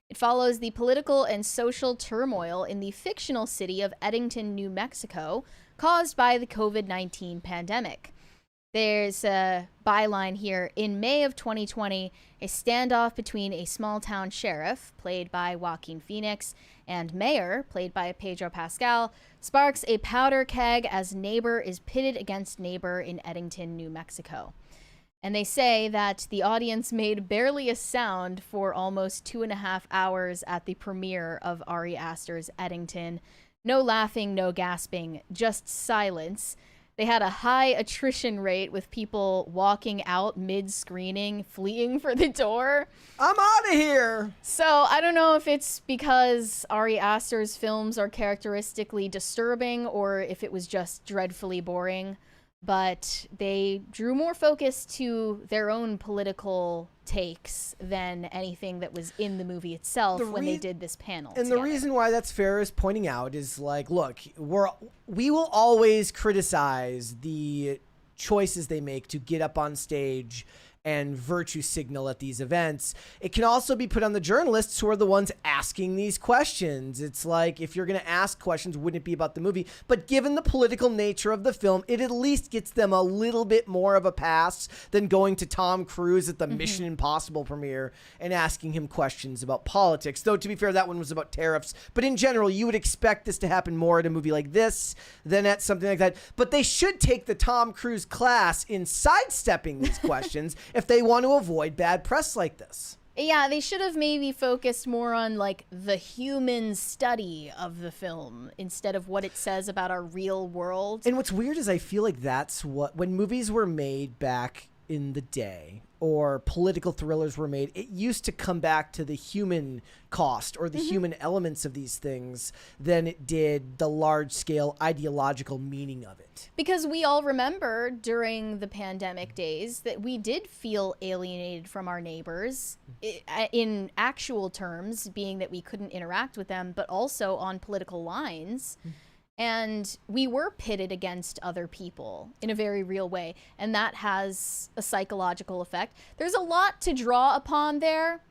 It follows the political and social turmoil in the fictional city of Eddington, New Mexico, caused by the COVID-19 pandemic. There's a byline here. In May of 2020, a standoff between a small-town sheriff, played by Joaquin Phoenix, and mayor, played by Pedro Pascal, sparks a powder keg as neighbor is pitted against neighbor in Eddington, New Mexico. And they say that the audience made barely a sound for almost 2.5 hours at the premiere of Ari Aster's Eddington. No laughing, no gasping, just silence. They had a high attrition rate with people walking out mid-screening, fleeing for the door. I'm out of here. So I don't know if it's because Ari Aster's films are characteristically disturbing or if it was just dreadfully boring, but they drew more focus to their own political takes than anything that was in the movie itself when they did this panel. And together. the reason why that's fair is pointing out is like, look, we will always criticize the choices they make to get up on stage and virtue signal at these events. It can also be put on the journalists who are the ones asking these questions. It's like, if you're going to ask questions, wouldn't it be about the movie? But given the political nature of the film, it at least gets them a little bit more of a pass than going to Tom Cruise at the Mission Impossible premiere and asking him questions about politics. Though, to be fair, that one was about tariffs. But in general, you would expect this to happen more at a movie like this than at something like that. But they should take the Tom Cruise class in sidestepping these questions if they want to avoid bad press like this. Yeah, they should have maybe focused more on like the human study of the film instead of what it says about our real world. And what's weird is I feel like that's what, when movies were made back in the day or political thrillers were made, it used to come back to the human cost or the human elements of these things than it did the large scale ideological meaning of it. Because we all remember during the pandemic days that we did feel alienated from our neighbors in actual terms, being that we couldn't interact with them, but also on political lines. And we were pitted against other people in a very real way. And that has a psychological effect. There's a lot to draw upon there.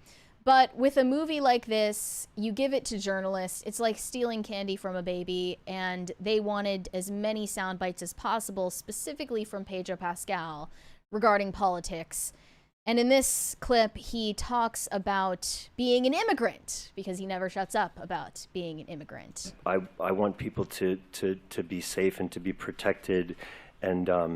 But with a movie like this, you give it to journalists. It's like stealing candy from a baby. And they wanted as many sound bites as possible, specifically from Pedro Pascal, regarding politics. And in this clip, he talks about being an immigrant because he never shuts up about being an immigrant. I want people to be safe and to be protected, and I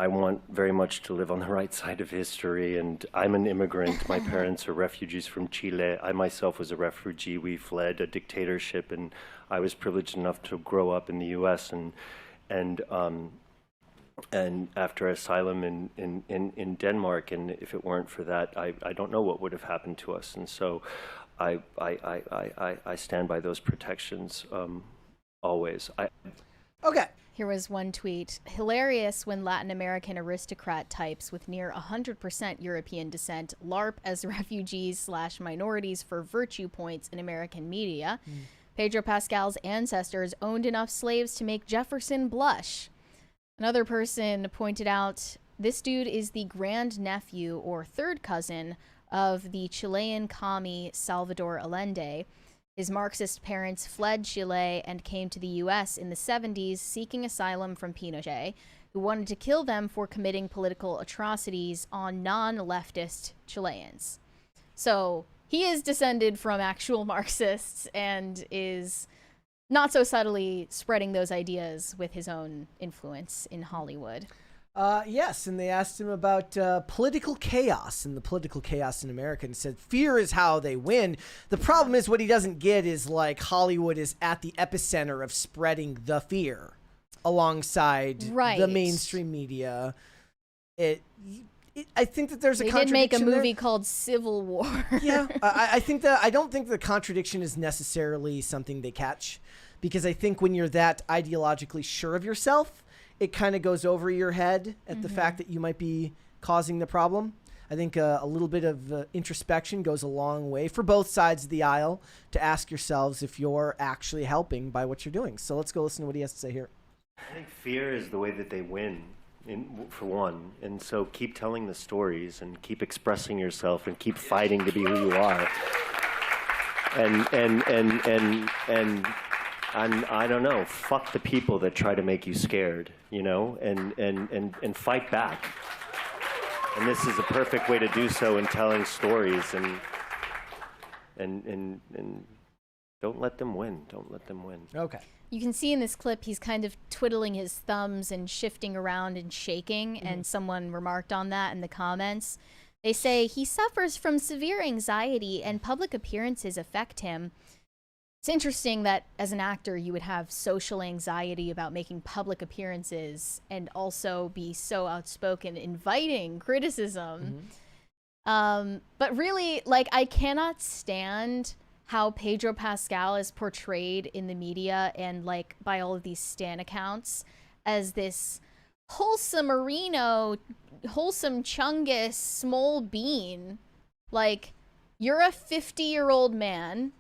want very much to live on the right side of history. And I'm an immigrant. My parents are refugees from Chile. I myself was a refugee. We fled a dictatorship, and I was privileged enough to grow up in the U.S. And after asylum in Denmark, and if it weren't for that, I don't know what would have happened to us. And so I stand by those protections always. Okay. Here was one tweet. Hilarious when Latin American aristocrat types with near 100% European descent LARP as refugees/minorities for virtue points in American media. Pedro Pascal's ancestors owned enough slaves to make Jefferson blush. Another person pointed out, this dude is the grandnephew or third cousin of the Chilean commie Salvador Allende. His Marxist parents fled Chile and came to the U.S. in the 70s seeking asylum from Pinochet, who wanted to kill them for committing political atrocities on non-leftist Chileans. So he is descended from actual Marxists and is not so subtly spreading those ideas with his own influence in Hollywood. Yes, and they asked him about political chaos and the political chaos in America and said fear is how they win. The problem is what he doesn't get is like Hollywood is at the epicenter of spreading the fear alongside the mainstream media. I think that there's a contradiction. They did make a movie there. called Civil War. Yeah, I don't think the contradiction is necessarily something they catch, because I think when you're that ideologically sure of yourself, it kind of goes over your head at the fact that you might be causing the problem. I think a little bit of introspection goes a long way for both sides of the aisle to ask yourselves if you're actually helping by what you're doing. So let's go listen to what he has to say here. I think fear is the way that they win. For one, and so keep telling the stories and keep expressing yourself and keep fighting to be who you are. And I don't know, fuck the people that try to make you scared, you know, and fight back. And this is a perfect way to do so in telling stories and don't let them win. Don't let them win. Okay. You can see in this clip he's kind of twiddling his thumbs and shifting around and shaking, and someone remarked on that in the comments. They say he suffers from severe anxiety and public appearances affect him. It's interesting that as an actor you would have social anxiety about making public appearances and also be so outspoken, inviting criticism. But really, like, I cannot stand how Pedro Pascal is portrayed in the media and like by all of these stan accounts as this wholesome Marino, wholesome Chungus, small bean. Like, you're a 50-year-old man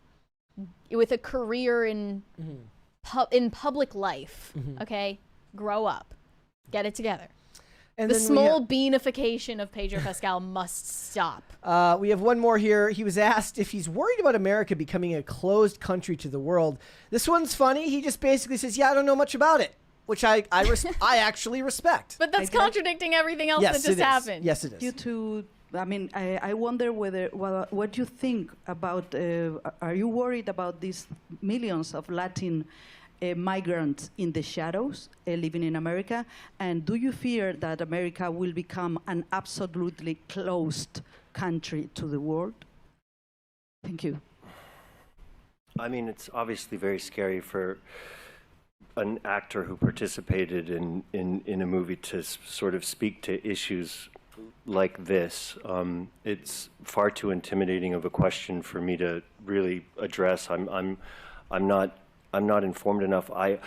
with a career in public life. Okay, grow up, get it together. And the then small beanification of Pedro Pascal must stop. We have one more here. He was asked if he's worried about America becoming a closed country to the world. This one's funny. He just basically says, yeah, I don't know much about it, which I actually respect. But that's contradicting everything else that just happened. Yes, it is. Due to, I mean, I wonder what you think about, are you worried about these millions of Latin migrants in the shadows living in America? And do you fear that America will become an absolutely closed country to the world? Thank you. I mean, it's obviously very scary for an actor who participated in a movie to sort of speak to issues like this. It's far too intimidating of a question for me to really address. I'm not informed enough. I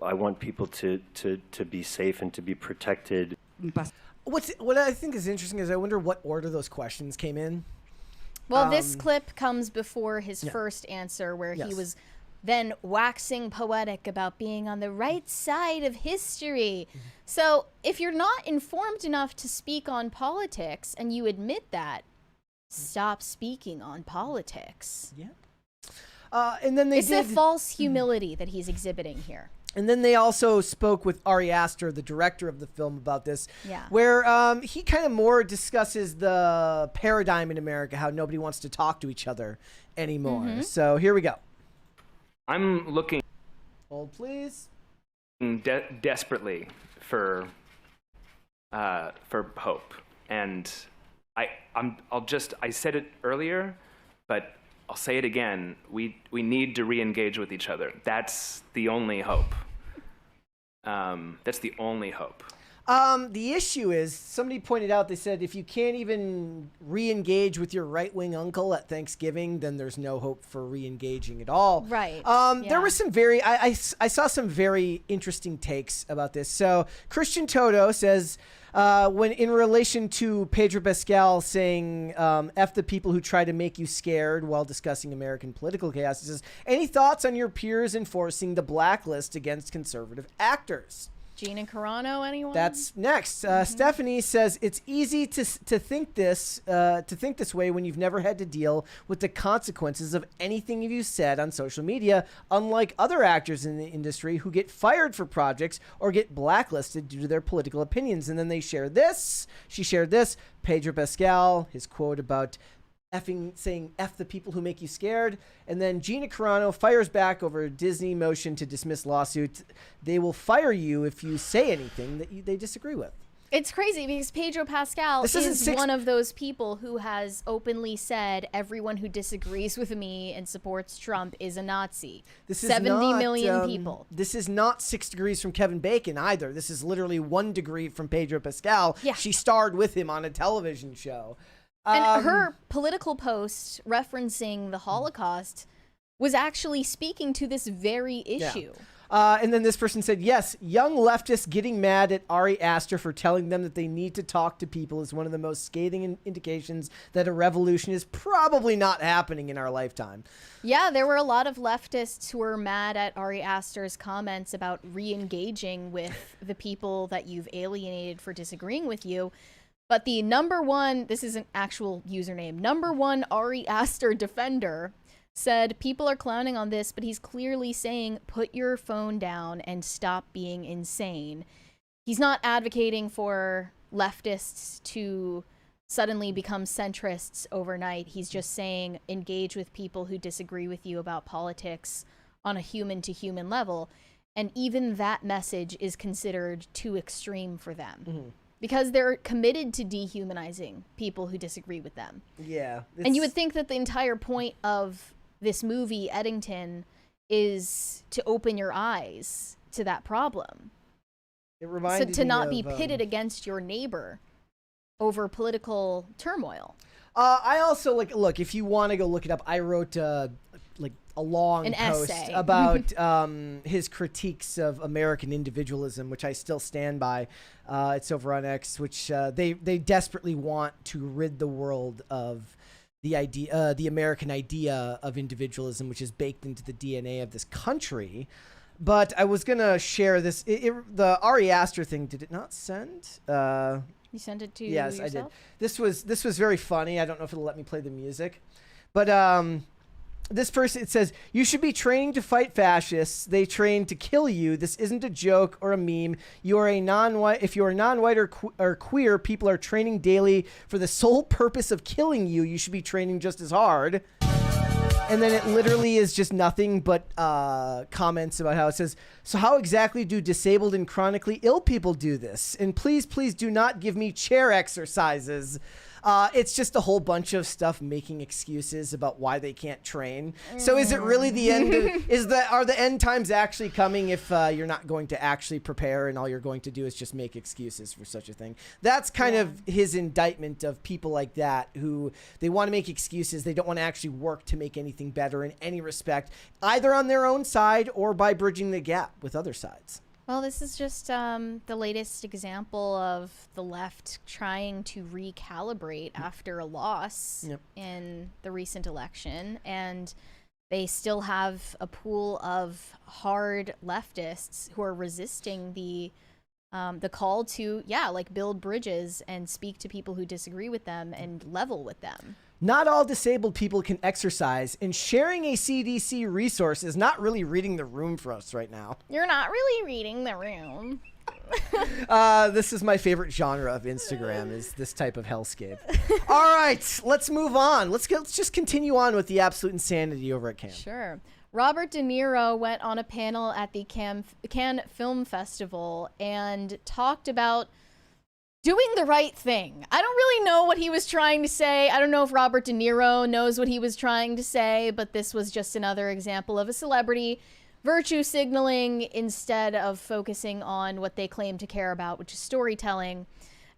want people to be safe and to be protected. What I think is interesting is I wonder what order those questions came in. Well, this clip comes before his first answer, where he was then waxing poetic about being on the right side of history. So if you're not informed enough to speak on politics and you admit that, stop speaking on politics. Yeah. And then it's a false humility that he's exhibiting here. And then they also spoke with Ari Aster, the director of the film, about this, where he kind of more discusses the paradigm in America, how nobody wants to talk to each other anymore. So here we go. I'm looking. Hold, please. Desperately for hope, and I said it earlier, but I'll say it again. We need to re-engage with each other. That's the only hope. That's the only hope. The issue is, somebody pointed out, they said, if you can't even re-engage with your right-wing uncle at Thanksgiving, then there's no hope for re-engaging at all. Right. There was some I saw some very interesting takes about this. So Christian Toto says, when in relation to Pedro Pascal saying, F the people who try to make you scared while discussing American political chaos, he says, any thoughts on your peers enforcing the blacklist against conservative actors? Gina Carano, anyone? That's next. Stephanie says it's easy to think this way when you've never had to deal with the consequences of anything you said on social media, unlike other actors in the industry who get fired for projects or get blacklisted due to their political opinions. And then they share this. She shared this. Pedro Pascal, his quote about saying F the people who make you scared. And then Gina Carano fires back over Disney motion to dismiss lawsuit. They will fire you if you say anything that they disagree with. It's crazy because Pedro Pascal is one of those people who has openly said everyone who disagrees with me and supports Trump is a Nazi. This is 70 million people. This is not 6 degrees from Kevin Bacon either. This is literally 1 degree from Pedro Pascal. Yeah. She starred with him on a television show. And her political post referencing the Holocaust was actually speaking to this very issue. And then this person said, yes, young leftists getting mad at Ari Aster for telling them that they need to talk to people is one of the most scathing indications that a revolution is probably not happening in our lifetime. Yeah, there were a lot of leftists who were mad at Ari Aster's comments about re-engaging with the people that you've alienated for disagreeing with you. But the #1, this is an actual username, #1 Ari Aster defender said people are clowning on this, but he's clearly saying put your phone down and stop being insane. He's not advocating for leftists to suddenly become centrists overnight. He's just saying engage with people who disagree with you about politics on a human-to-human level. And even that message is considered too extreme for them. Because they're committed to dehumanizing people who disagree with them. Yeah. And you would think that the entire point of this movie, Eddington, is to open your eyes to that problem. It reminded to me not of, be pitted against your neighbor over political turmoil. I also, look, if you want to go look it up, I wrote a long post essay about his critiques of American individualism, which I still stand by. It's over on X, which they desperately want to rid the world of the American idea of individualism, which is baked into the DNA of this country. But I was gonna share this. The Ari Aster thing. Did it not send? You sent it to yes, yourself? I did. This was very funny. I don't know if it'll let me play the music, but this person, it says, you should be training to fight fascists. They train to kill you. This isn't a joke or a meme. You are a non-white. If you are non-white or queer, people are training daily for the sole purpose of killing you. You should be training just as hard. And then it literally is just nothing but comments about how it says, so how exactly do disabled and chronically ill people do this? And please, please do not give me chair exercises. It's just a whole bunch of stuff making excuses about why they can't train. So is it really the end? Are the end times actually coming if you're not going to actually prepare and all you're going to do is just make excuses for such a thing? That's kind of his indictment of people like that who they want to make excuses. They don't want to actually work to make anything better in any respect, either on their own side or by bridging the gap with other sides. Well, this is just the latest example of the left trying to recalibrate after a loss in the recent election. And they still have a pool of hard leftists who are resisting the call to, build bridges and speak to people who disagree with them and level with them. Not all disabled people can exercise, and sharing a CDC resource is not really reading the room for us right now. You're not really reading the room. This is my favorite genre of Instagram, is this type of hellscape. All right, let's move on. Let's just continue on with the absolute insanity over at Cannes. Sure. Robert De Niro went on a panel at the Cannes Film Festival and talked about doing the right thing. I don't really know what he was trying to say. I don't know if Robert De Niro knows what he was trying to say, but this was just another example of a celebrity virtue signaling instead of focusing on what they claim to care about, which is storytelling.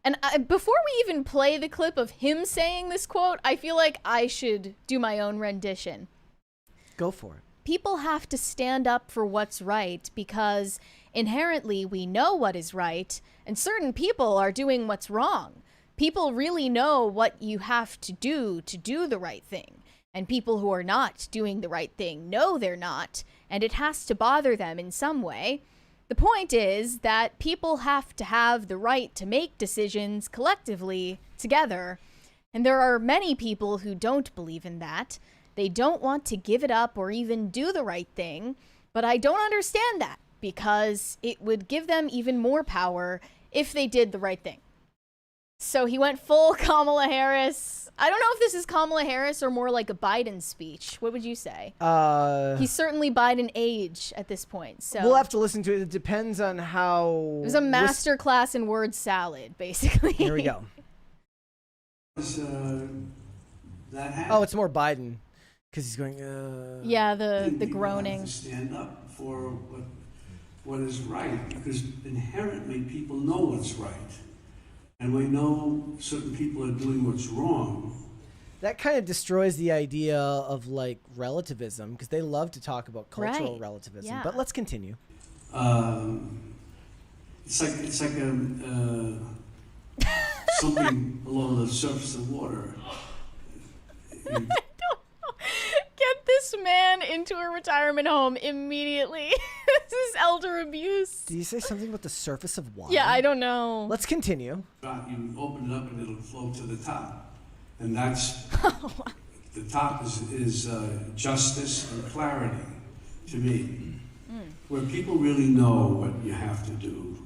And before we even play the clip of him saying this quote, I feel like I should do my own rendition. Go for it. People have to stand up for what's right because inherently we know what is right, and certain people are doing what's wrong. People really know what you have to do the right thing. And people who are not doing the right thing know they're not, and it has to bother them in some way. The point is that people have to have the right to make decisions collectively together. And there are many people who don't believe in that. They don't want to give it up or even do the right thing. But I don't understand that, because it would give them even more power if they did the right thing. So he went full Kamala Harris. I don't know if this is Kamala Harris or more like a Biden speech. What would you say? He's certainly Biden age at this point. So we'll have to listen to it. It depends on how... It was a master class in word salad, basically. Here we go. Oh, it's more Biden. Because he's going, Yeah, the groaning. Have to stand up for what is right, because inherently people know what's right. And we know certain people are doing what's wrong. That kind of destroys the idea of like relativism, because they love to talk about cultural relativism. Yeah. But let's continue. It's like something below the surface of water. Get this man into a retirement home immediately. This is elder abuse. Did you say something about the surface of water? Yeah, I don't know. Let's continue. You open it up and it'll float to the top. And that's, the top is justice and clarity to me. Where people really know what you have to do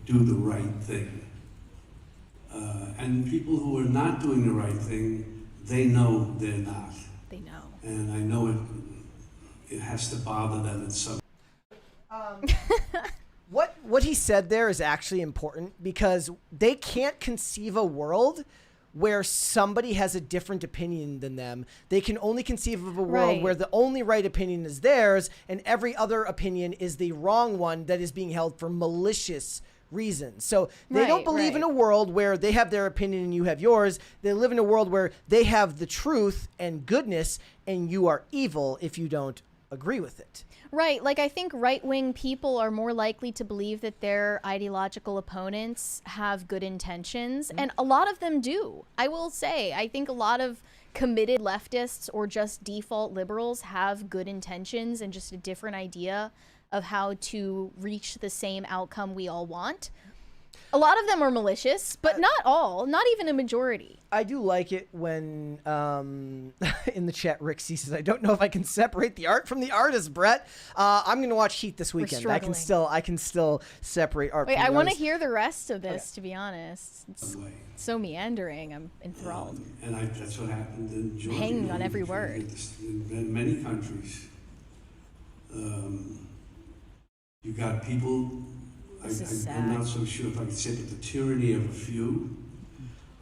the right thing. And people who are not doing the right thing, they know they're not. They know. And I know it has to bother them in some. What he said there is actually important, because they can't conceive a world where somebody has a different opinion than them. They can only conceive of a world where the only right opinion is theirs and every other opinion is the wrong one that is being held for malicious reasons. So they don't believe in a world where they have their opinion and you have yours. They live in a world where they have the truth and goodness and you are evil if you don't agree with it. Right. Like, I think right-wing people are more likely to believe that their ideological opponents have good intentions, and a lot of them do. I will say, I think a lot of committed leftists or just default liberals have good intentions and just a different idea of how to reach the same outcome we all want. A lot of them are malicious, but not all, not even a majority. I do like it when in the chat Rixie says, I don't know if I can separate the art from the artist, Brett. I'm going to watch Heat this weekend. I can still separate art Wait, from the I want to artist. hear the rest of this, to be honest. It's so meandering. I'm enthralled. And that's what happened in Georgia. Hanging on every word. In many countries, you got people, I'm not so sure if I can say, but the tyranny of a few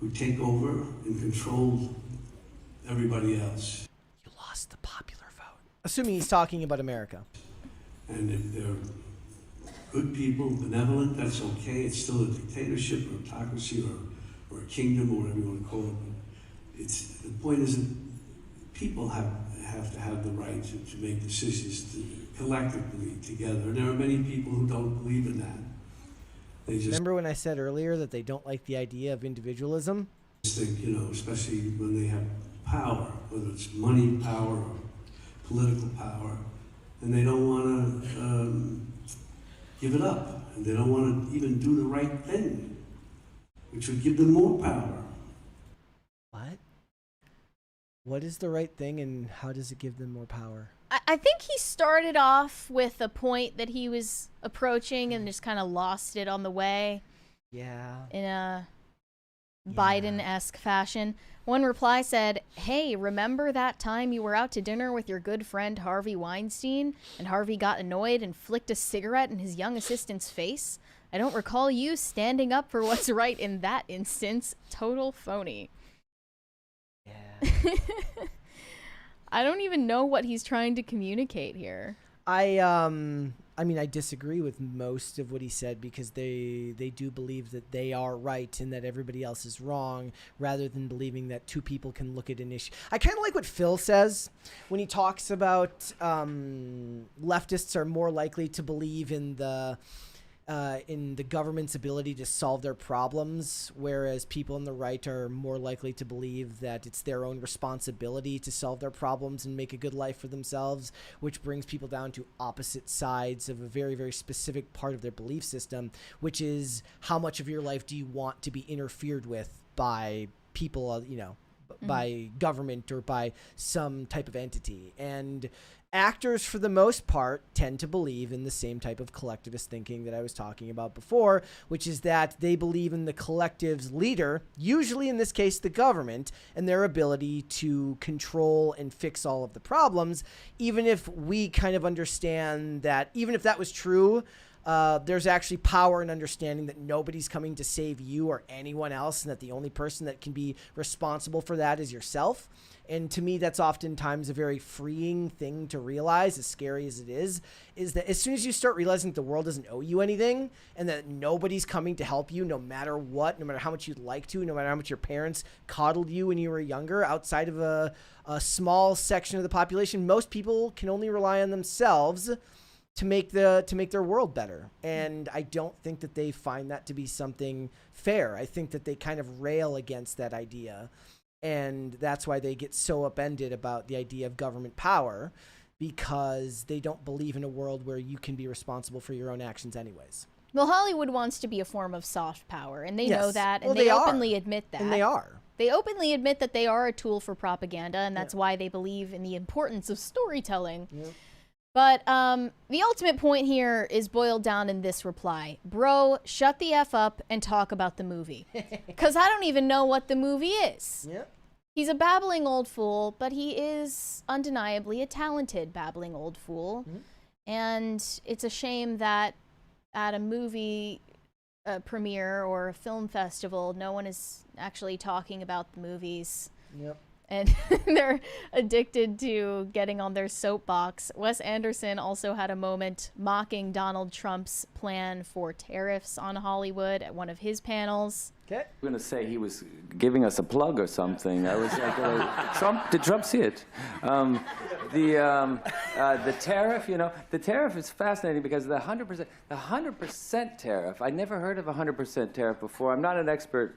who take over and control everybody else. You lost the popular vote. Assuming he's talking about America. And if they're good people, benevolent, that's okay. It's still a dictatorship or autocracy or a kingdom or whatever you want to call it. The point is that people have to have the right to make decisions collectively together. And there are many people who don't believe in that. They just Remember when I said earlier that they don't like the idea of individualism? think, especially when they have power, whether it's money power or political power, and they don't want to give it up, and they don't want to even do the right thing, which would give them more power. What? What is the right thing, and how does it give them more power? I think he started off with a point that he was approaching and just kind of lost it on the way. Yeah. In a Biden-esque fashion. One reply said, hey, remember that time you were out to dinner with your good friend Harvey Weinstein and Harvey got annoyed and flicked a cigarette in his young assistant's face? I don't recall you standing up for what's right in that instance. Total phony. Yeah. I don't even know what he's trying to communicate here. I mean, I disagree with most of what he said because they do believe that they are right and that everybody else is wrong, rather than believing that two people can look at an issue. I kind of like what Phil says when he talks about leftists are more likely to believe in the government's ability to solve their problems, whereas people on the right are more likely to believe that it's their own responsibility to solve their problems and make a good life for themselves, which brings people down to opposite sides of a very, very specific part of their belief system, which is how much of your life do you want to be interfered with by people, by government or by some type of entity. And actors, for the most part, tend to believe in the same type of collectivist thinking that I was talking about before, which is that they believe in the collective's leader, usually in this case the government, and their ability to control and fix all of the problems, even if we kind of understand that, even if that was true, there's actually power in understanding that nobody's coming to save you or anyone else, and that the only person that can be responsible for that is yourself. And to me, that's oftentimes a very freeing thing to realize, as scary as it is that as soon as you start realizing that the world doesn't owe you anything and that nobody's coming to help you no matter what, no matter how much you'd like to, no matter how much your parents coddled you when you were younger, outside of a small section of the population, most people can only rely on themselves to make their world better. And I don't think that they find that to be something fair. I think that they kind of rail against that idea. And that's why they get so upended about the idea of government power, because they don't believe in a world where you can be responsible for your own actions anyways. Well, Hollywood wants to be a form of soft power, and they know that, and Well, they openly admit that. And they are. They openly admit that they are a tool for propaganda, and that's why they believe in the importance of storytelling. Yep. But the ultimate point here is boiled down in this reply. Bro, shut the F up and talk about the movie. Because I don't even know what the movie is. Yep. He's a babbling old fool, but he is undeniably a talented babbling old fool. Mm-hmm. And it's a shame that at a movie premiere or a film festival, no one is actually talking about the movies. Yep. And they're addicted to getting on their soapbox. Wes Anderson also had a moment mocking Donald Trump's plan for tariffs on Hollywood at one of his panels. Okay. I'm going to say he was giving us a plug or something. I was like, did Trump see it? The tariff, the tariff is fascinating because the 100% tariff, I never heard of a 100% tariff before. I'm not an expert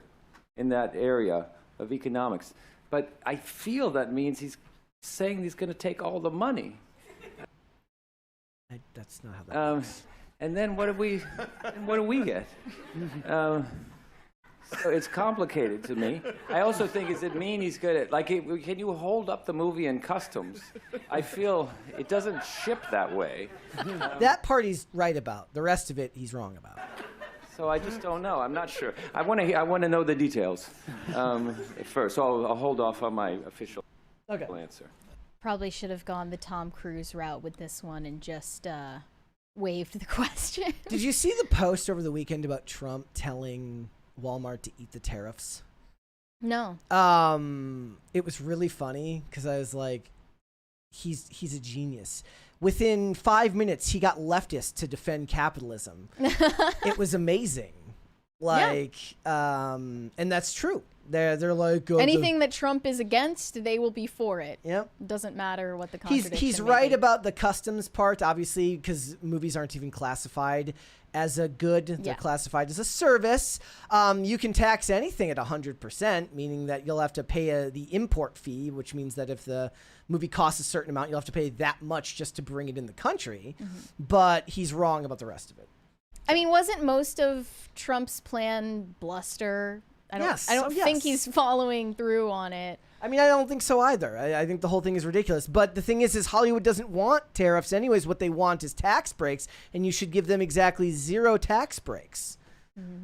in that area of economics. but I feel that means he's saying he's going to take all the money. That's not how that works. And then what do we get? So it's complicated to me. I also think, does it mean he's good at, like, can you hold up the movie in customs? I feel it doesn't ship that way. That part he's right about. The rest of it, he's wrong about. So I just don't know. I'm not sure. I want to know the details first. So I'll hold off on my official answer. Probably should have gone the Tom Cruise route with this one and just waived the question. Did you see the post over the weekend about Trump telling Walmart to eat the tariffs? No. It was really funny because I was like, he's a genius. Within 5 minutes, he got leftists to defend capitalism. It was amazing. Like, and that's true. They're like anything that Trump is against, they will be for it. Yep. Doesn't matter what the contradiction. He's right about the customs part, obviously, because movies aren't even classified as a good. They're classified as a service. You can tax anything at 100%, meaning that you'll have to pay the import fee, which means that if the movie costs a certain amount, you'll have to pay that much just to bring it in the country. But he's wrong about the rest of it. I mean, wasn't most of Trump's plan bluster? I don't think he's following through on it. I mean, I don't think so either. I think the whole thing is ridiculous. But the thing is Hollywood doesn't want tariffs anyways. What they want is tax breaks, and you should give them exactly 0 tax breaks.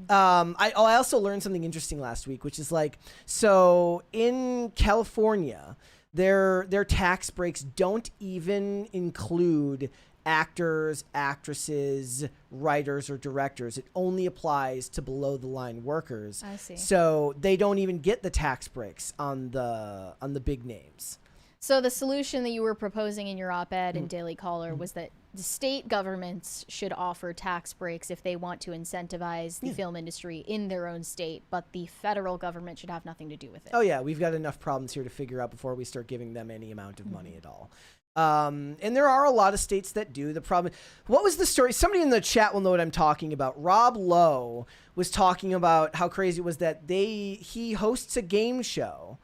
I also learned something interesting last week, which is like, so in California, their tax breaks don't even include actors, actresses, writers, or directors. It only applies to below the line workers. I see. So they don't even get the tax breaks on the big names. So the solution that you were proposing in your op-ed in Daily Caller was that the state governments should offer tax breaks if they want to incentivize the film industry in their own state, but the federal government should have nothing to do with it. Oh yeah, we've got enough problems here to figure out before we start giving them any amount of money at all. And there are a lot of states that do. The problem, what was the story? Somebody in the chat will know what I'm talking about. Rob Lowe was talking about how crazy it was that he hosts a game show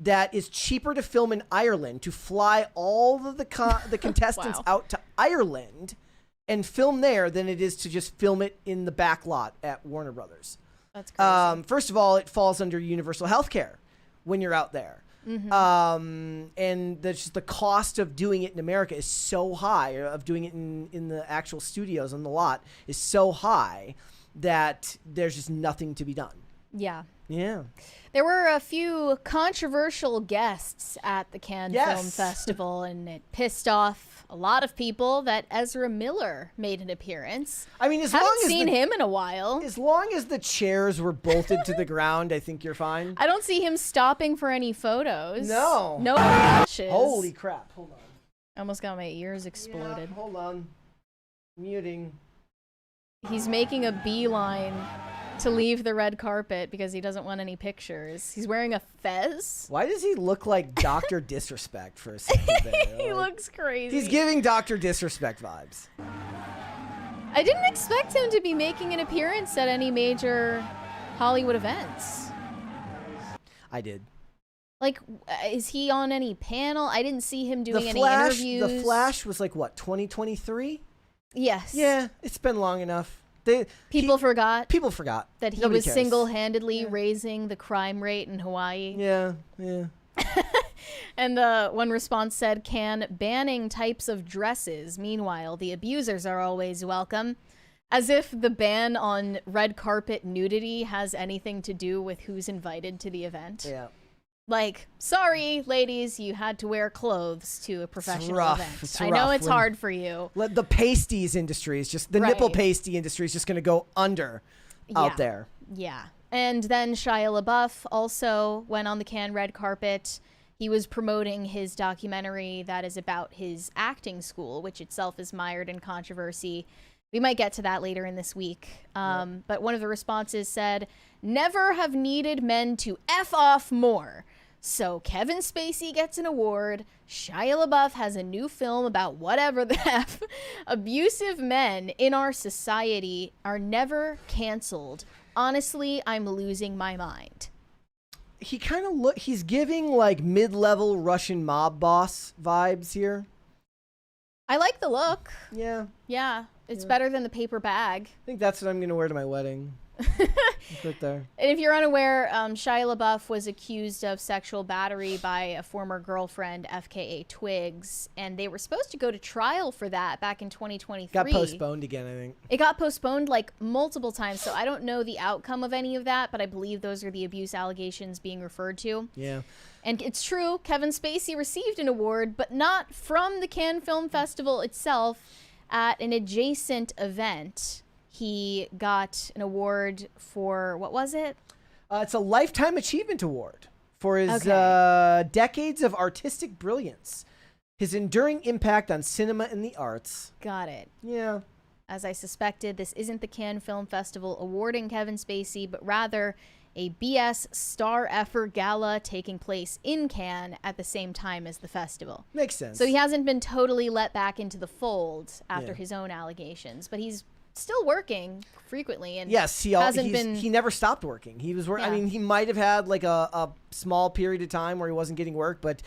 that is cheaper to film in Ireland, to fly all of the contestants out to Ireland and film there than it is to just film it in the back lot at Warner Brothers. That's crazy. First of all, it falls under universal health care when you're out there. And just the cost of doing it in America is so high, of doing it in the actual studios on the lot is so high that there's just nothing to be done. Yeah. Yeah. There were a few controversial guests at the Cannes Film Festival, and it pissed off a lot of people that Ezra Miller made an appearance. I mean, haven't seen him in a while. As long as the chairs were bolted to the ground, I think you're fine. I don't see him stopping for any photos. No. No flashes. Holy crap. Hold on. I almost got my ears exploded. Yeah, hold on. Muting. He's making a beeline to leave the red carpet because he doesn't want any pictures. He's wearing a fez. Why does he look like Dr. Disrespect for a second there? He looks crazy. He's giving Dr. Disrespect vibes. I didn't expect him to be making an appearance at any major Hollywood events. I did. Like, is he on any panel? I didn't see him doing any interviews. The Flash was like, what, 2023? Yes. Yeah, it's been long enough. People forgot that he was single-handedly raising the crime rate in Hawaii. Yeah. And one response said, "Can banning types of dresses. Meanwhile, the abusers are always welcome." As if the ban on red carpet nudity has anything to do with who's invited to the event. Yeah. Like, sorry, ladies, you had to wear clothes to a professional event. It's I know it's hard for you. The pasties industry is just, the nipple pasty industry is just going to go under out there. Yeah. And then Shia LaBeouf also went on the Cannes red carpet. He was promoting his documentary that is about his acting school, which itself is mired in controversy. We might get to that later in this week. But one of the responses said, "Never have needed men to F off more. So Kevin Spacey gets an award. Shia LaBeouf has a new film about whatever the F. Abusive men in our society are never canceled. Honestly, I'm losing my mind." he kind of he's giving like mid-level Russian mob boss vibes here. I like the look. Yeah. Yeah. It's better than the paper bag. I think that's what I'm going to wear to my wedding. Right there. And if you're unaware, Shia LaBeouf was accused of sexual battery by a former girlfriend, FKA Twigs, and they were supposed to go to trial for that back in 2023. Got postponed again, I think. It got postponed like multiple times, so I don't know the outcome of any of that, but I believe those are the abuse allegations being referred to. Yeah. And it's true, Kevin Spacey received an award, but not from the Cannes Film Festival itself. At an adjacent event, he got an award for, what was it? It's a Lifetime Achievement Award for his decades of artistic brilliance, his enduring impact on cinema and the arts. Got it. Yeah. As I suspected, this isn't the Cannes Film Festival awarding Kevin Spacey, but rather a BS Star Effort Gala taking place in Cannes at the same time as the festival. Makes sense. So he hasn't been totally let back into the fold after his own allegations, but he's still working frequently, and yes, he never stopped working. He was I mean, he might have had like a small period of time where he wasn't getting work, but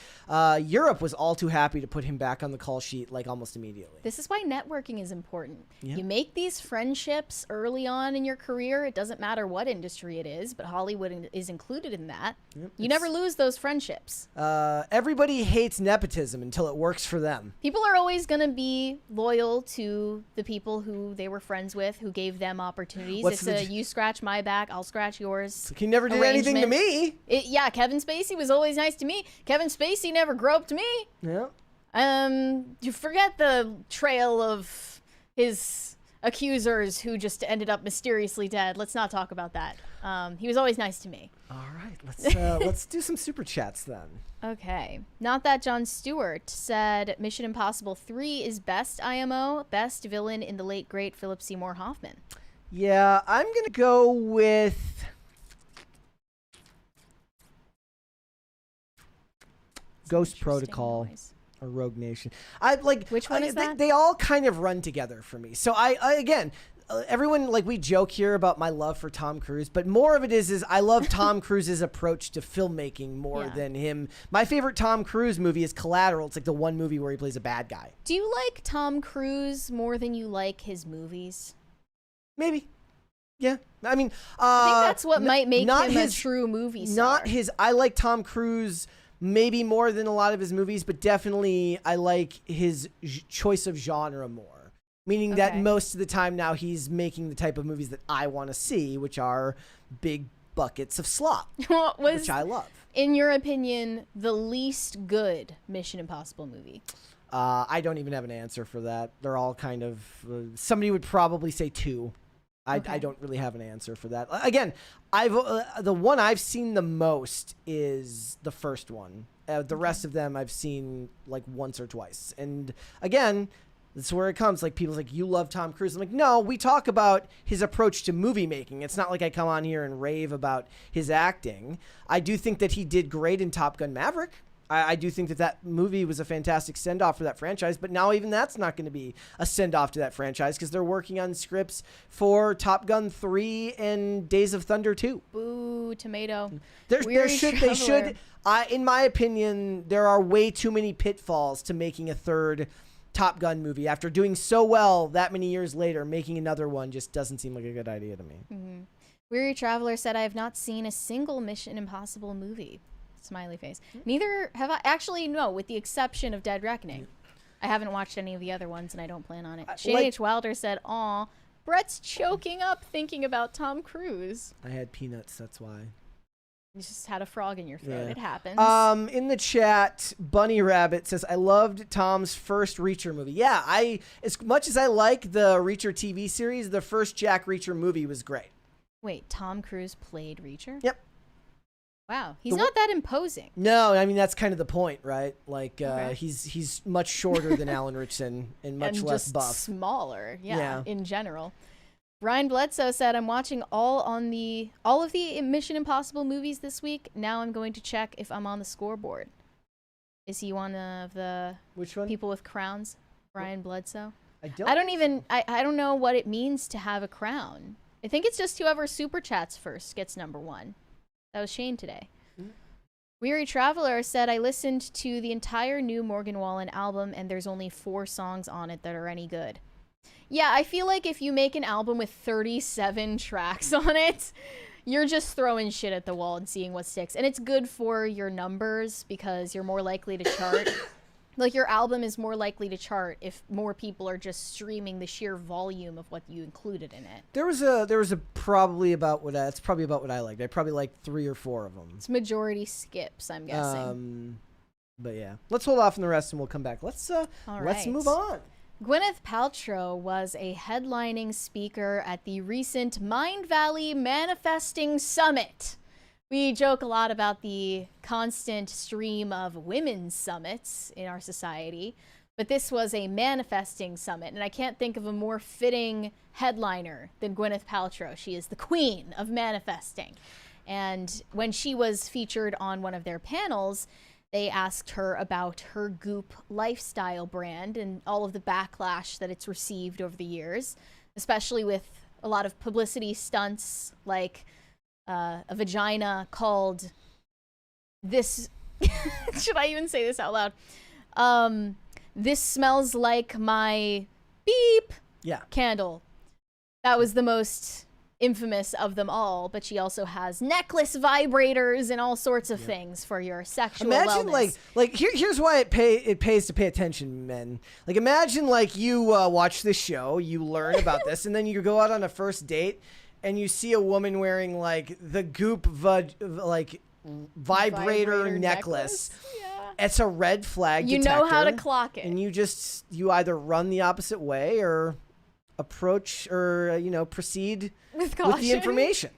Europe was all too happy to put him back on the call sheet like almost immediately. This is why networking is important. Yeah. You make these friendships early on in your career. It doesn't matter what industry it is, but Hollywood is included in that. Yep, you never lose those friendships. Everybody hates nepotism until it works for them. People are always going to be loyal to the people who they were friends with, who gave them opportunities. You scratch my back, I'll scratch yours. He never did anything to me. Yeah, Kevin Spacey was always nice to me. Kevin Spacey never groped me. Yeah. You forget the trail of his accusers who just ended up mysteriously dead. Let's not talk about that. He was always nice to me. All right, let's do some super chats then. Okay. Not That Jon Stewart said Mission Impossible 3 is best IMO, best villain in the late great Philip Seymour Hoffman. Yeah, I'm going to go with Ghost Protocol or Rogue Nation. I like which one is that? They all kind of run together for me. So I again, everyone, like, we joke here about my love for Tom Cruise, but more of it is I love Tom Cruise's approach to filmmaking more than him. My favorite Tom Cruise movie is Collateral. It's like the one movie where he plays a bad guy. Do you like Tom Cruise more than you like his movies? Maybe. Yeah. I mean, I think that's what might make him a true movie star. I like Tom Cruise maybe more than a lot of his movies, but definitely I like his choice of genre more. Meaning that most of the time now he's making the type of movies that I want to see, which are big buckets of slop, which I love. In your opinion, the least good Mission Impossible movie? I don't even have an answer for that. They're all kind of... somebody would probably say 2. I don't really have an answer for that. Again, the one I've seen the most is the first one. The rest of them I've seen like once or twice. And again, that's where it comes. Like, people's like, you love Tom Cruise. I'm like, no, we talk about his approach to movie making. It's not like I come on here and rave about his acting. I do think that he did great in Top Gun Maverick. I do think that movie was a fantastic send-off for that franchise, but now even that's not going to be a send-off to that franchise because they're working on scripts for Top Gun 3 and Days of Thunder 2. Boo, tomato. They should. In my opinion, there are way too many pitfalls to making a third Top Gun movie. After doing so well that many years later, making another one just doesn't seem like a good idea to me. Mm-hmm. Weary Traveler said, I have not seen a single Mission Impossible movie. Smiley face. Neither have I. Actually, no, with the exception of Dead Reckoning. I haven't watched any of the other ones, and I don't plan on it. Shane H. Wilder said, aw, Brett's choking up thinking about Tom Cruise. I had peanuts, that's why. You just had a frog in your throat. Yeah. It happens. In the chat, Bunny Rabbit says, I loved Tom's first Reacher movie. Yeah, as much as I like the Reacher TV series, the first Jack Reacher movie was great. Wait, Tom Cruise played Reacher? Yep. Wow, he's not that imposing. No, I mean, that's kind of the point, right? Like, he's much shorter than Alan Ritchson and much less just buff. Smaller, in general. Ryan Bledsoe said, I'm watching all of the Mission Impossible movies this week. Now I'm going to check if I'm on the scoreboard. Is he one of the people with crowns? Ryan Bledsoe? I don't know what it means to have a crown. I think it's just whoever super chats first gets number 1. That was Shane today. Weary Traveler said, I listened to the entire new Morgan Wallen album and there's only 4 songs on it that are any good. Yeah, I feel like if you make an album with 37 tracks on it, you're just throwing shit at the wall and seeing what sticks. And it's good for your numbers because you're more likely to chart. Like, your album is more likely to chart if more people are just streaming the sheer volume of what you included in it. There was a probably about what it's probably about what I liked. I probably liked 3 or 4 of them. It's majority skips, I'm guessing. But yeah, let's hold off on the rest and we'll come back. Let's move on. Gwyneth Paltrow was a headlining speaker at the recent Mind Valley Manifesting Summit. We joke a lot about the constant stream of women's summits in our society, but this was a manifesting summit, and I can't think of a more fitting headliner than Gwyneth Paltrow. She is the queen of manifesting. And when she was featured on one of their panels, they asked her about her GOOP lifestyle brand and all of the backlash that it's received over the years, especially with a lot of publicity stunts like a vagina called this. Should I even say this out loud? This smells like my beep candle. That was the most infamous of them all, but she also has necklace vibrators and all sorts of things for your sexual wellness. Here's why it pays to pay attention, men. Like, imagine like you watch this show, you learn about this, and then you go out on a first date and you see a woman wearing like the GOOP vibrator necklace. Yeah. It's a red flag You detector, know how to clock it. and you either run the opposite way or approach or proceed with the information.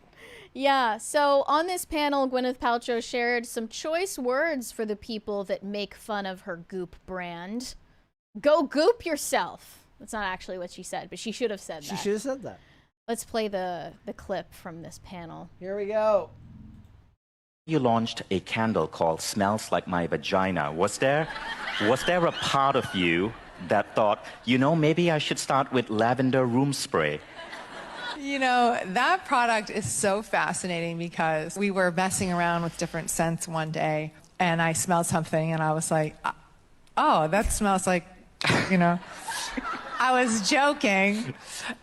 Yeah, so on this panel, Gwyneth Paltrow shared some choice words for the people that make fun of her GOOP brand. Go GOOP yourself. That's not actually what she said, but she should have said that. She should have said that. Let's play the clip from this panel. Here we go. You launched a candle called Smells Like My Vagina. Was there a part of you that thought, maybe I should start with lavender room spray? That product is so fascinating because we were messing around with different scents one day and I smelled something and I was like, oh, that smells like, I was joking.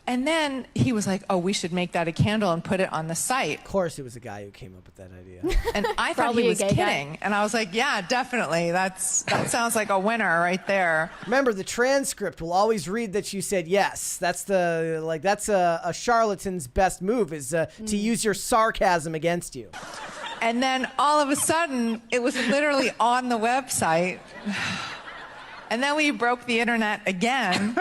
And then he was like, oh, we should make that a candle and put it on the site. Of course, it was a guy who came up with that idea. And I thought he was kidding. And I was like, yeah, definitely. That sounds like a winner right there. Remember, the transcript will always read that you said yes. That's a charlatan's best move is to use your sarcasm against you. And then all of a sudden, it was literally on the website. And then we broke the internet again.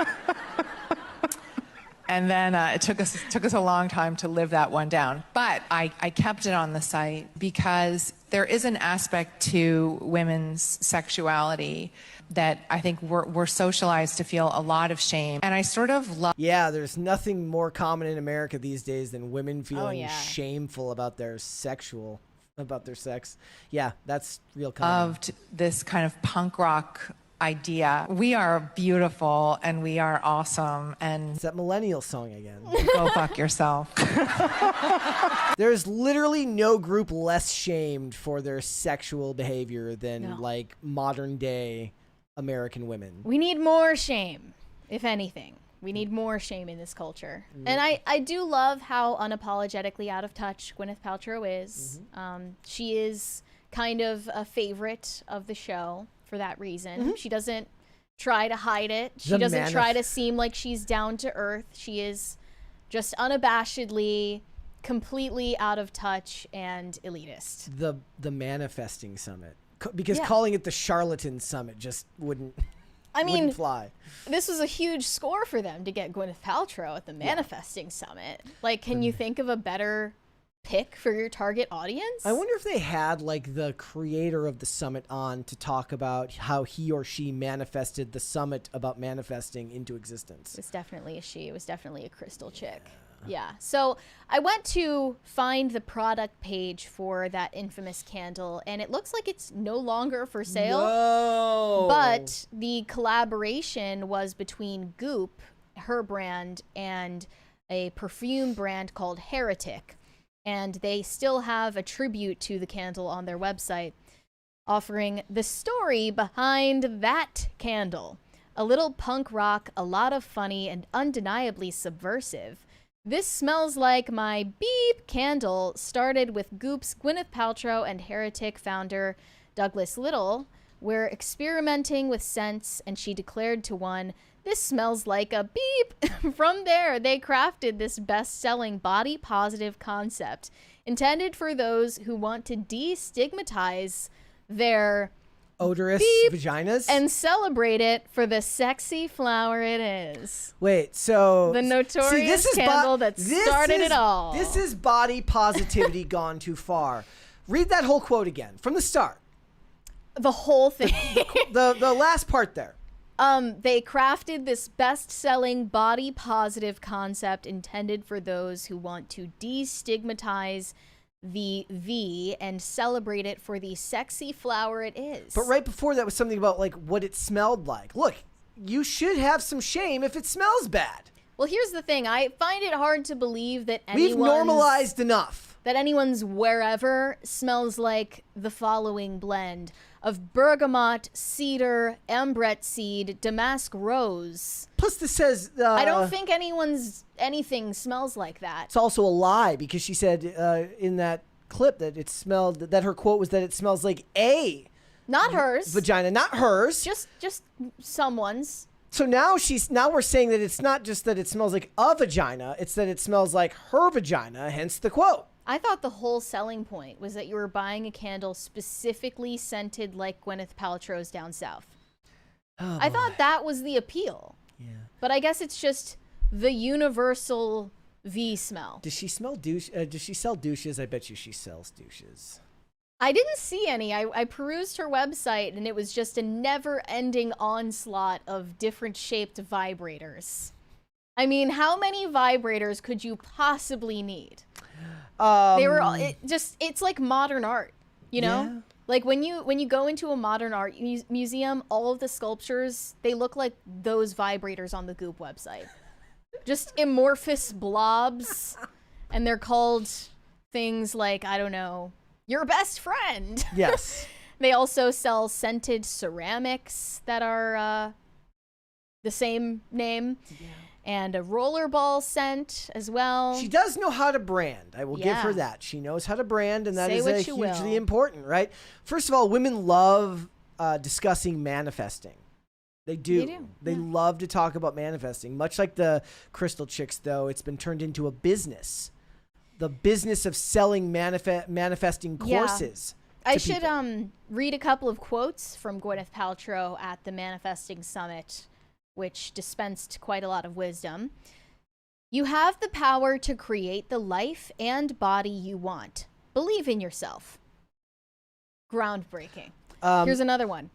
And then it took us a long time to live that one down. But I kept it on the site because there is an aspect to women's sexuality that I think we're socialized to feel a lot of shame. And I sort of love... Yeah, there's nothing more common in America these days than women feeling shameful about their sex. Yeah, that's real common. Loved this kind of punk rock idea. We are beautiful and we are awesome. And it's that millennial song again. Go fuck yourself. There's literally no group less shamed for their sexual behavior than like modern day American women. We need more shame, if anything. We need more shame in this culture. And I do love how unapologetically out of touch Gwyneth Paltrow is. She is kind of a favorite of the show for that reason. She doesn't try to hide it. She doesn't try to seem like she's down to earth. She is just unabashedly, completely out of touch and elitist. The manifesting summit. Because calling it the charlatan summit just wouldn't fly. This was a huge score for them to get Gwyneth Paltrow at the manifesting summit. Like, can you think of a better pick for your target audience? I wonder if they had like the creator of the summit on to talk about how he or she manifested the summit about manifesting into existence. It was definitely a she. It was definitely a crystal chick. Yeah. So I went to find the product page for that infamous candle, and it looks like it's no longer for sale. No. But the collaboration was between GOOP, her brand, and a perfume brand called Heretic. And they still have a tribute to the candle on their website. offering the story behind that candle. A little punk rock, a lot of funny, and undeniably subversive. This Smells Like My Beep candle started with Goop's Gwyneth Paltrow and Heretic founder Douglas Little. We're experimenting with scents, and she declared to one, "This smells like a beep." From there, they crafted this best-selling body-positive concept intended for those who want to destigmatize their odorous beep vaginas and celebrate it for the sexy flower it is. Wait, so the notorious candle that started it all. This is body positivity gone too far. Read that whole quote again from the start. The whole thing. The last part there. They crafted this best-selling body-positive concept intended for those who want to destigmatize the V and celebrate it for the sexy flower it is. But right before that was something about like what it smelled like. Look, you should have some shame if it smells bad. Well, here's the thing. I find it hard to believe that we've normalized enough. That anyone's wherever smells like the following blend of bergamot, cedar, ambrette seed, damask rose. Plus this says... I don't think anything smells like that. It's also a lie because she said in that clip that it smelled... That her quote was that it smells like a... Not hers. Vagina, not hers. Just someone's. So now we're saying that it's not just that it smells like a vagina, it's that it smells like her vagina, hence the quote. I thought the whole selling point was that you were buying a candle specifically scented like Gwyneth Paltrow's Down South. Oh, I thought that was the appeal. Yeah. But I guess it's just the universal V smell. Does she smell douche? Does she sell douches? I bet you she sells douches. I didn't see any. I perused her website and it was just a never-ending onslaught of different shaped vibrators. I mean, how many vibrators could you possibly need? They were all, it's like modern art, you know? Yeah. Like when you go into a modern art museum, all of the sculptures, they look like those vibrators on the Goop website. Just amorphous blobs, and they're called things like, I don't know, your best friend. Yes. They also sell scented ceramics that are the same name. Yeah. And a rollerball scent as well. She does know how to brand. I will give her that. She knows how to brand, and that is hugely important, right? First of all, women love discussing manifesting. They do. They love to talk about manifesting. Much like the Crystal Chicks, though, it's been turned into a business. The business of selling manifesting courses. I should read a couple of quotes from Gwyneth Paltrow at the Manifesting Summit, which dispensed quite a lot of wisdom. You have the power to create the life and body you want. Believe in yourself. Groundbreaking. Here's another one.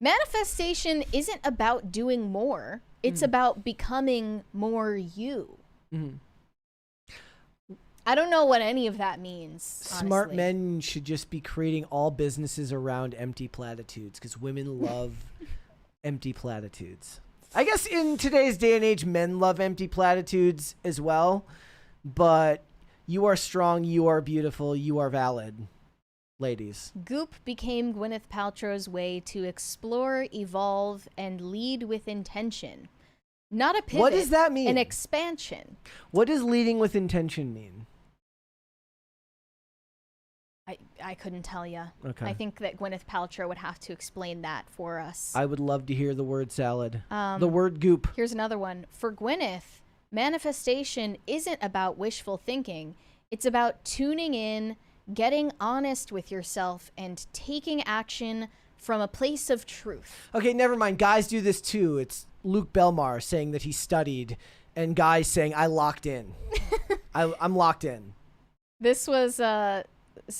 Manifestation isn't about doing more. It's about becoming more you. Mm. I don't know what any of that means. Smart honestly. men should just be creating all businesses around empty platitudes because women love empty platitudes. I guess in today's day and age, men love empty platitudes as well, but you are strong, you are beautiful, you are valid, ladies. Goop became Gwyneth Paltrow's way to explore, evolve, and lead with intention. Not a pivot. What does that mean? An expansion. What does leading with intention mean? I couldn't tell you. Okay. I think that Gwyneth Paltrow would have to explain that for us. I would love to hear the word salad. The word goop. Here's another one. For Gwyneth, manifestation isn't about wishful thinking. It's about tuning in, getting honest with yourself, and taking action from a place of truth. Okay, never mind. Guys do this too. It's Luke Belmar saying that he studied, and guys saying, I locked in. I'm locked in. This was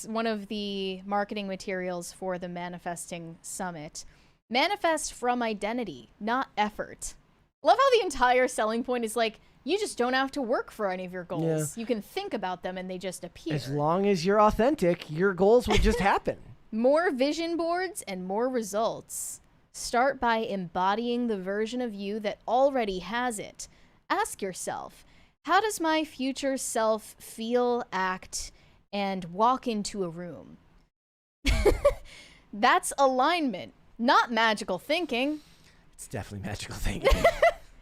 one of the marketing materials for the Manifesting Summit. Manifest from identity, not effort. Love how the entire selling point is like, you just don't have to work for any of your goals. Yeah. You can think about them and they just appear. As long as you're authentic, your goals will just happen. More vision boards and more results. Start by embodying the version of you that already has it. Ask yourself, how does my future self feel, act, and walk into a room? That's alignment, not magical thinking. It's definitely magical thinking.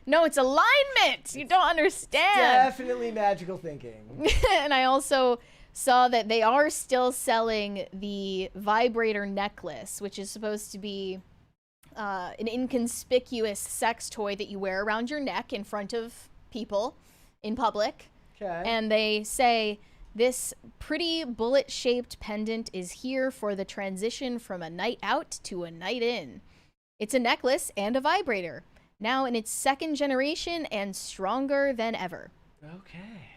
No, it's alignment. You don't understand. Definitely magical thinking. And I also saw that they are still selling the vibrator necklace, which is supposed to be an inconspicuous sex toy that you wear around your neck in front of people in public. Okay. And they say this pretty bullet-shaped pendant is here for the transition from a night out to a night in. It's a necklace and a vibrator, now in its 2nd generation and stronger than ever. Okay.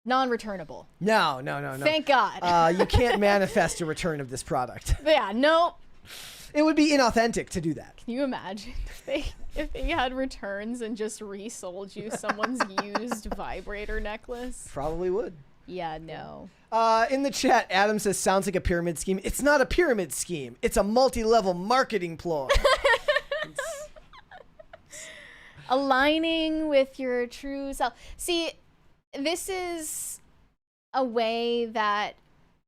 Non-returnable. No. Thank God. You can't manifest a return of this product. Yeah, no. It would be inauthentic to do that. Can you imagine if they had returns and just resold you someone's used vibrator necklace? Probably would. Yeah, no. In the chat, Adam says, sounds like a pyramid scheme. It's not a pyramid scheme. It's a multi-level marketing ploy. Aligning with your true self. See, this is a way that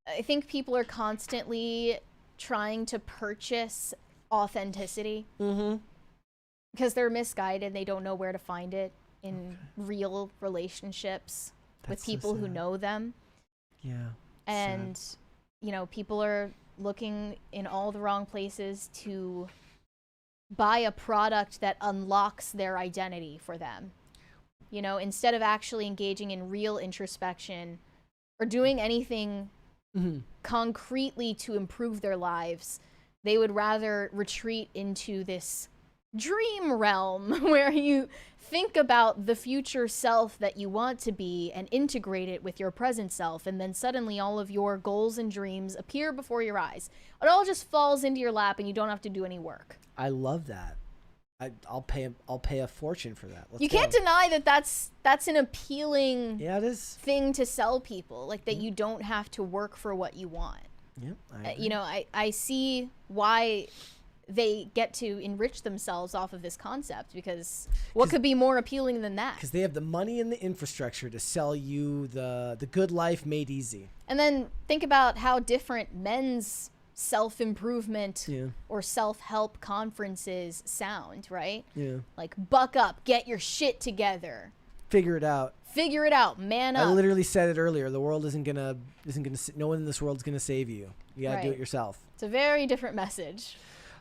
I think people are constantly trying to purchase authenticity. Mm-hmm. Because they're misguided. They don't know where to find it in real relationships with people who know them. Yeah. And, you know, people are looking in all the wrong places to buy a product that unlocks their identity for them. You know, instead of actually engaging in real introspection or doing anything concretely to improve their lives, they would rather retreat into this dream realm where you think about the future self that you want to be and integrate it with your present self, and then suddenly all of your goals and dreams appear before your eyes. It all just falls into your lap and you don't have to do any work. I love that. I'll pay a fortune for that. You can't deny that that's an appealing it is. Thing to sell people, like that you don't have to work for what you want. Yeah, you know, I see why they get to enrich themselves off of this concept, because what could be more appealing than that? Because they have the money and the infrastructure to sell you the good life made easy. And then think about how different men's self-improvement or self-help conferences sound, right? Yeah. Like, buck up, get your shit together. Figure it out. Figure it out, man up. I literally said it earlier. The world isn't gonna no one in this world's gonna save you. You gotta do Right. it yourself. It's a very different message.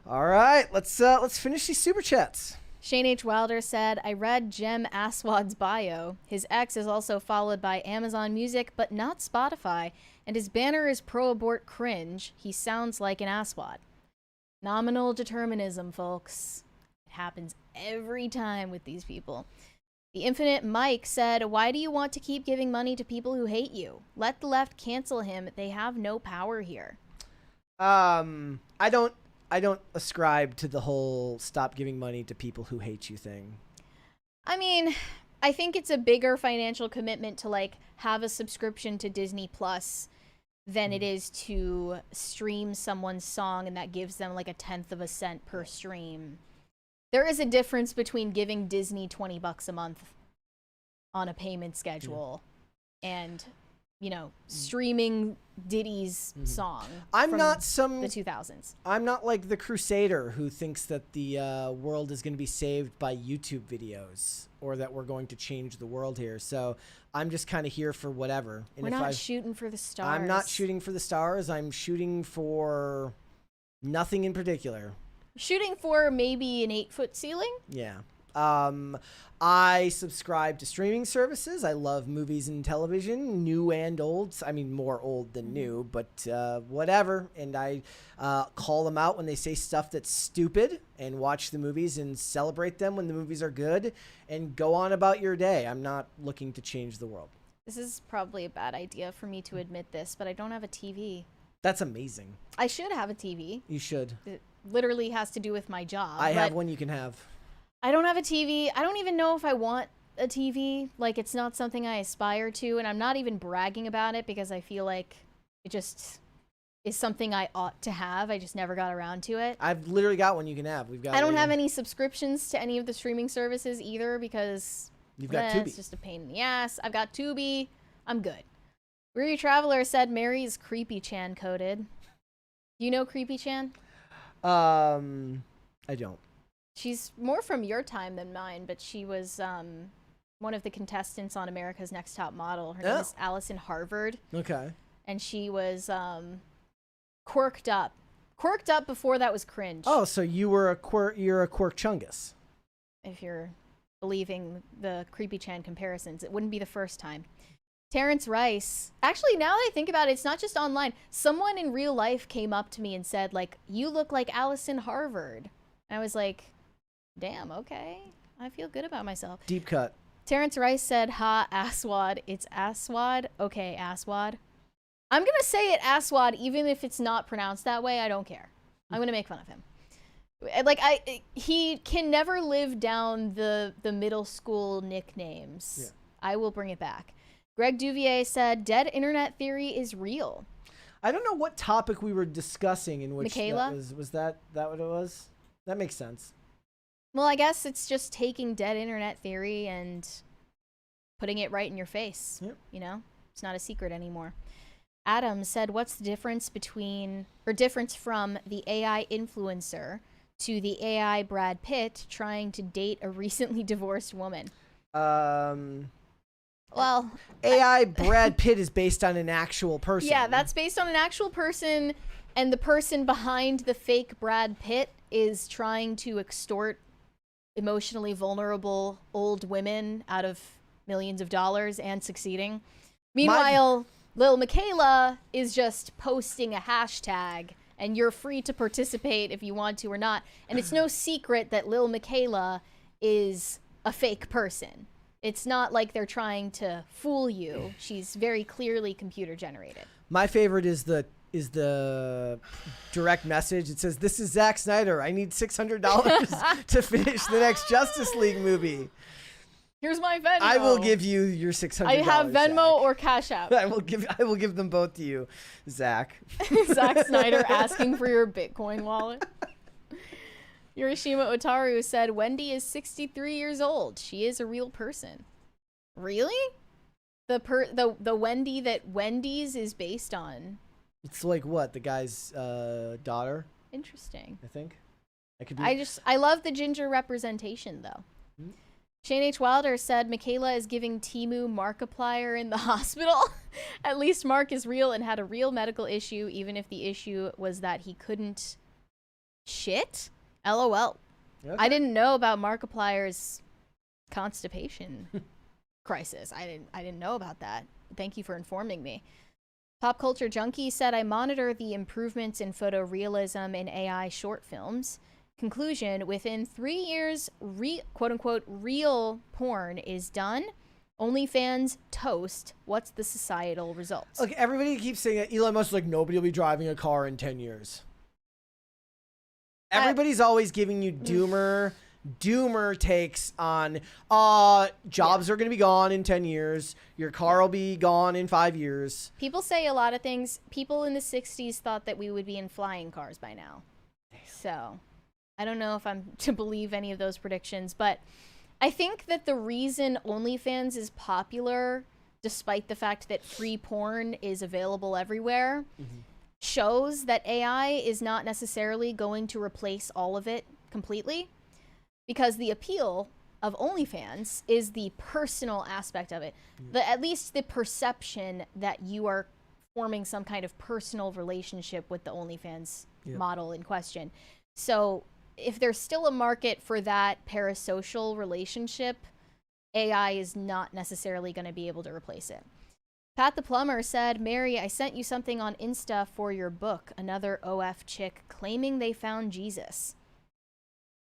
All right, let's finish these super chats. Shane H. Wilder said, I read Jem Aswad's bio. His ex is also followed by Amazon Music, but not Spotify, and his banner is pro-abort cringe. He sounds like an asswad. Nominal determinism, folks. It happens every time with these people. The Infinite Mike said, why do you want to keep giving money to people who hate you? Let the left cancel him. They have no power here. I don't ascribe to the whole stop giving money to people who hate you thing. I mean, I think it's a bigger financial commitment to like have a subscription to Disney Plus than it is to stream someone's song, and that gives them like 1/10 of a cent per stream. There is a difference between giving Disney $20 a month on a payment schedule and, you know, streaming Diddy's song. I'm from not the 2000s. I'm not like the crusader who thinks that the world is going to be saved by YouTube videos or that we're going to change the world here. So I'm just kind of here for whatever. And We're not shooting for the stars. I'm not shooting for the stars. I'm shooting for nothing in particular. Shooting for maybe an 8-foot ceiling? Yeah. I subscribe to streaming services. I love movies and television, new and old. I mean, more old than new, but whatever. And I call them out when they say stuff that's stupid and watch the movies and celebrate them when the movies are good and go on about your day. I'm not looking to change the world. This is probably a bad idea for me to admit this, but I don't have a TV. That's amazing. I should have a TV. You should. It literally has to do with my job. I have one you can have. I don't have a TV. I don't even know if I want a TV. Like, it's not something I aspire to, and I'm not even bragging about it because I feel like it just is something I ought to have. I just never got around to it. I've literally got one you can have. I don't have any subscriptions to any of the streaming services either because you've got Tubi. It's just a pain in the ass. I've got Tubi. I'm good. Weary Traveler said Mary's creepy Chan coded. You know Creepy Chan? I don't. She's more from your time than mine, but she was one of the contestants on America's Next Top Model. Her name is Allison Harvard. Okay. And she was quirked up. Quirked up before that was cringe. Oh, so you're a quirk chungus. If you're believing the Creepy Chan comparisons, it wouldn't be the first time. Terrence Rice. Actually, now that I think about it, it's not just online. Someone in real life came up to me and said, like, you look like Allison Harvard. And I was like, damn, okay. I feel good about myself. Deep cut. Terrence Rice said, ha, asswad. It's asswad. Okay, asswad. I'm going to say it asswad, even if it's not pronounced that way. I don't care. I'm going to make fun of him. Like, he can never live down the middle school nicknames. Yeah. I will bring it back. Greg Duvier said, dead internet theory is real. I don't know what topic we were discussing in which Michaela? Was that what it was? That makes sense. Well, I guess it's just taking dead internet theory and putting it right in your face. Yep. You know? It's not a secret anymore. Adam said, what's the difference from the AI influencer to the AI Brad Pitt trying to date a recently divorced woman? Well, AI Brad Pitt is based on an actual person. Yeah, that's based on an actual person, and the person behind the fake Brad Pitt is trying to extort emotionally vulnerable old women out of millions of dollars and succeeding. Meanwhile, Lil Michaela is just posting a hashtag, and you're free to participate if you want to or not. And it's no secret that Lil Michaela is a fake person. It's not like they're trying to fool you. She's very clearly computer generated. My favorite is the direct message. It says, "This is Zack Snyder. I need $600 to finish the next Justice League movie. Here's my Venmo. I will give you your $600. I have Venmo or Cash App. I will give them both to you, Zach." Zack Snyder asking for your Bitcoin wallet. Hiroshima Otaru said, Wendy is 63 years old. She is a real person. Really? The Wendy that Wendy's is based on. It's like what? The guy's daughter? Interesting. I think. I love the ginger representation though. Mm-hmm. Shane H. Wilder said Michaela is giving Temu Markiplier in the hospital. At least Mark is real and had a real medical issue, even if the issue was that he couldn't shit. LOL. Okay. I didn't know about Markiplier's constipation crisis. I didn't know about that. Thank you for informing me. Pop Culture Junkie said, I monitor the improvements in photorealism in AI short films. Conclusion, within 3 years, quote-unquote, real porn is done. OnlyFans toast. What's the societal result? Look, everybody keeps saying that Elon Musk is like, nobody will be driving a car in 10 years. Everybody's always giving you doomer takes on jobs are going to be gone in 10 years. Your car will be gone in 5 years. People say a lot of things. People in the 60s thought that we would be in flying cars by now. So I don't know if I'm to believe any of those predictions, but I think that the reason OnlyFans is popular, despite the fact that free porn is available everywhere, shows that AI is not necessarily going to replace all of it completely, because the appeal of OnlyFans is the personal aspect of it. At least the perception that you are forming some kind of personal relationship with the OnlyFans model in question. So if there's still a market for that parasocial relationship, AI is not necessarily going to be able to replace it. Pat the Plumber said, Mary, I sent you something on Insta for your book. Another OF chick claiming they found Jesus.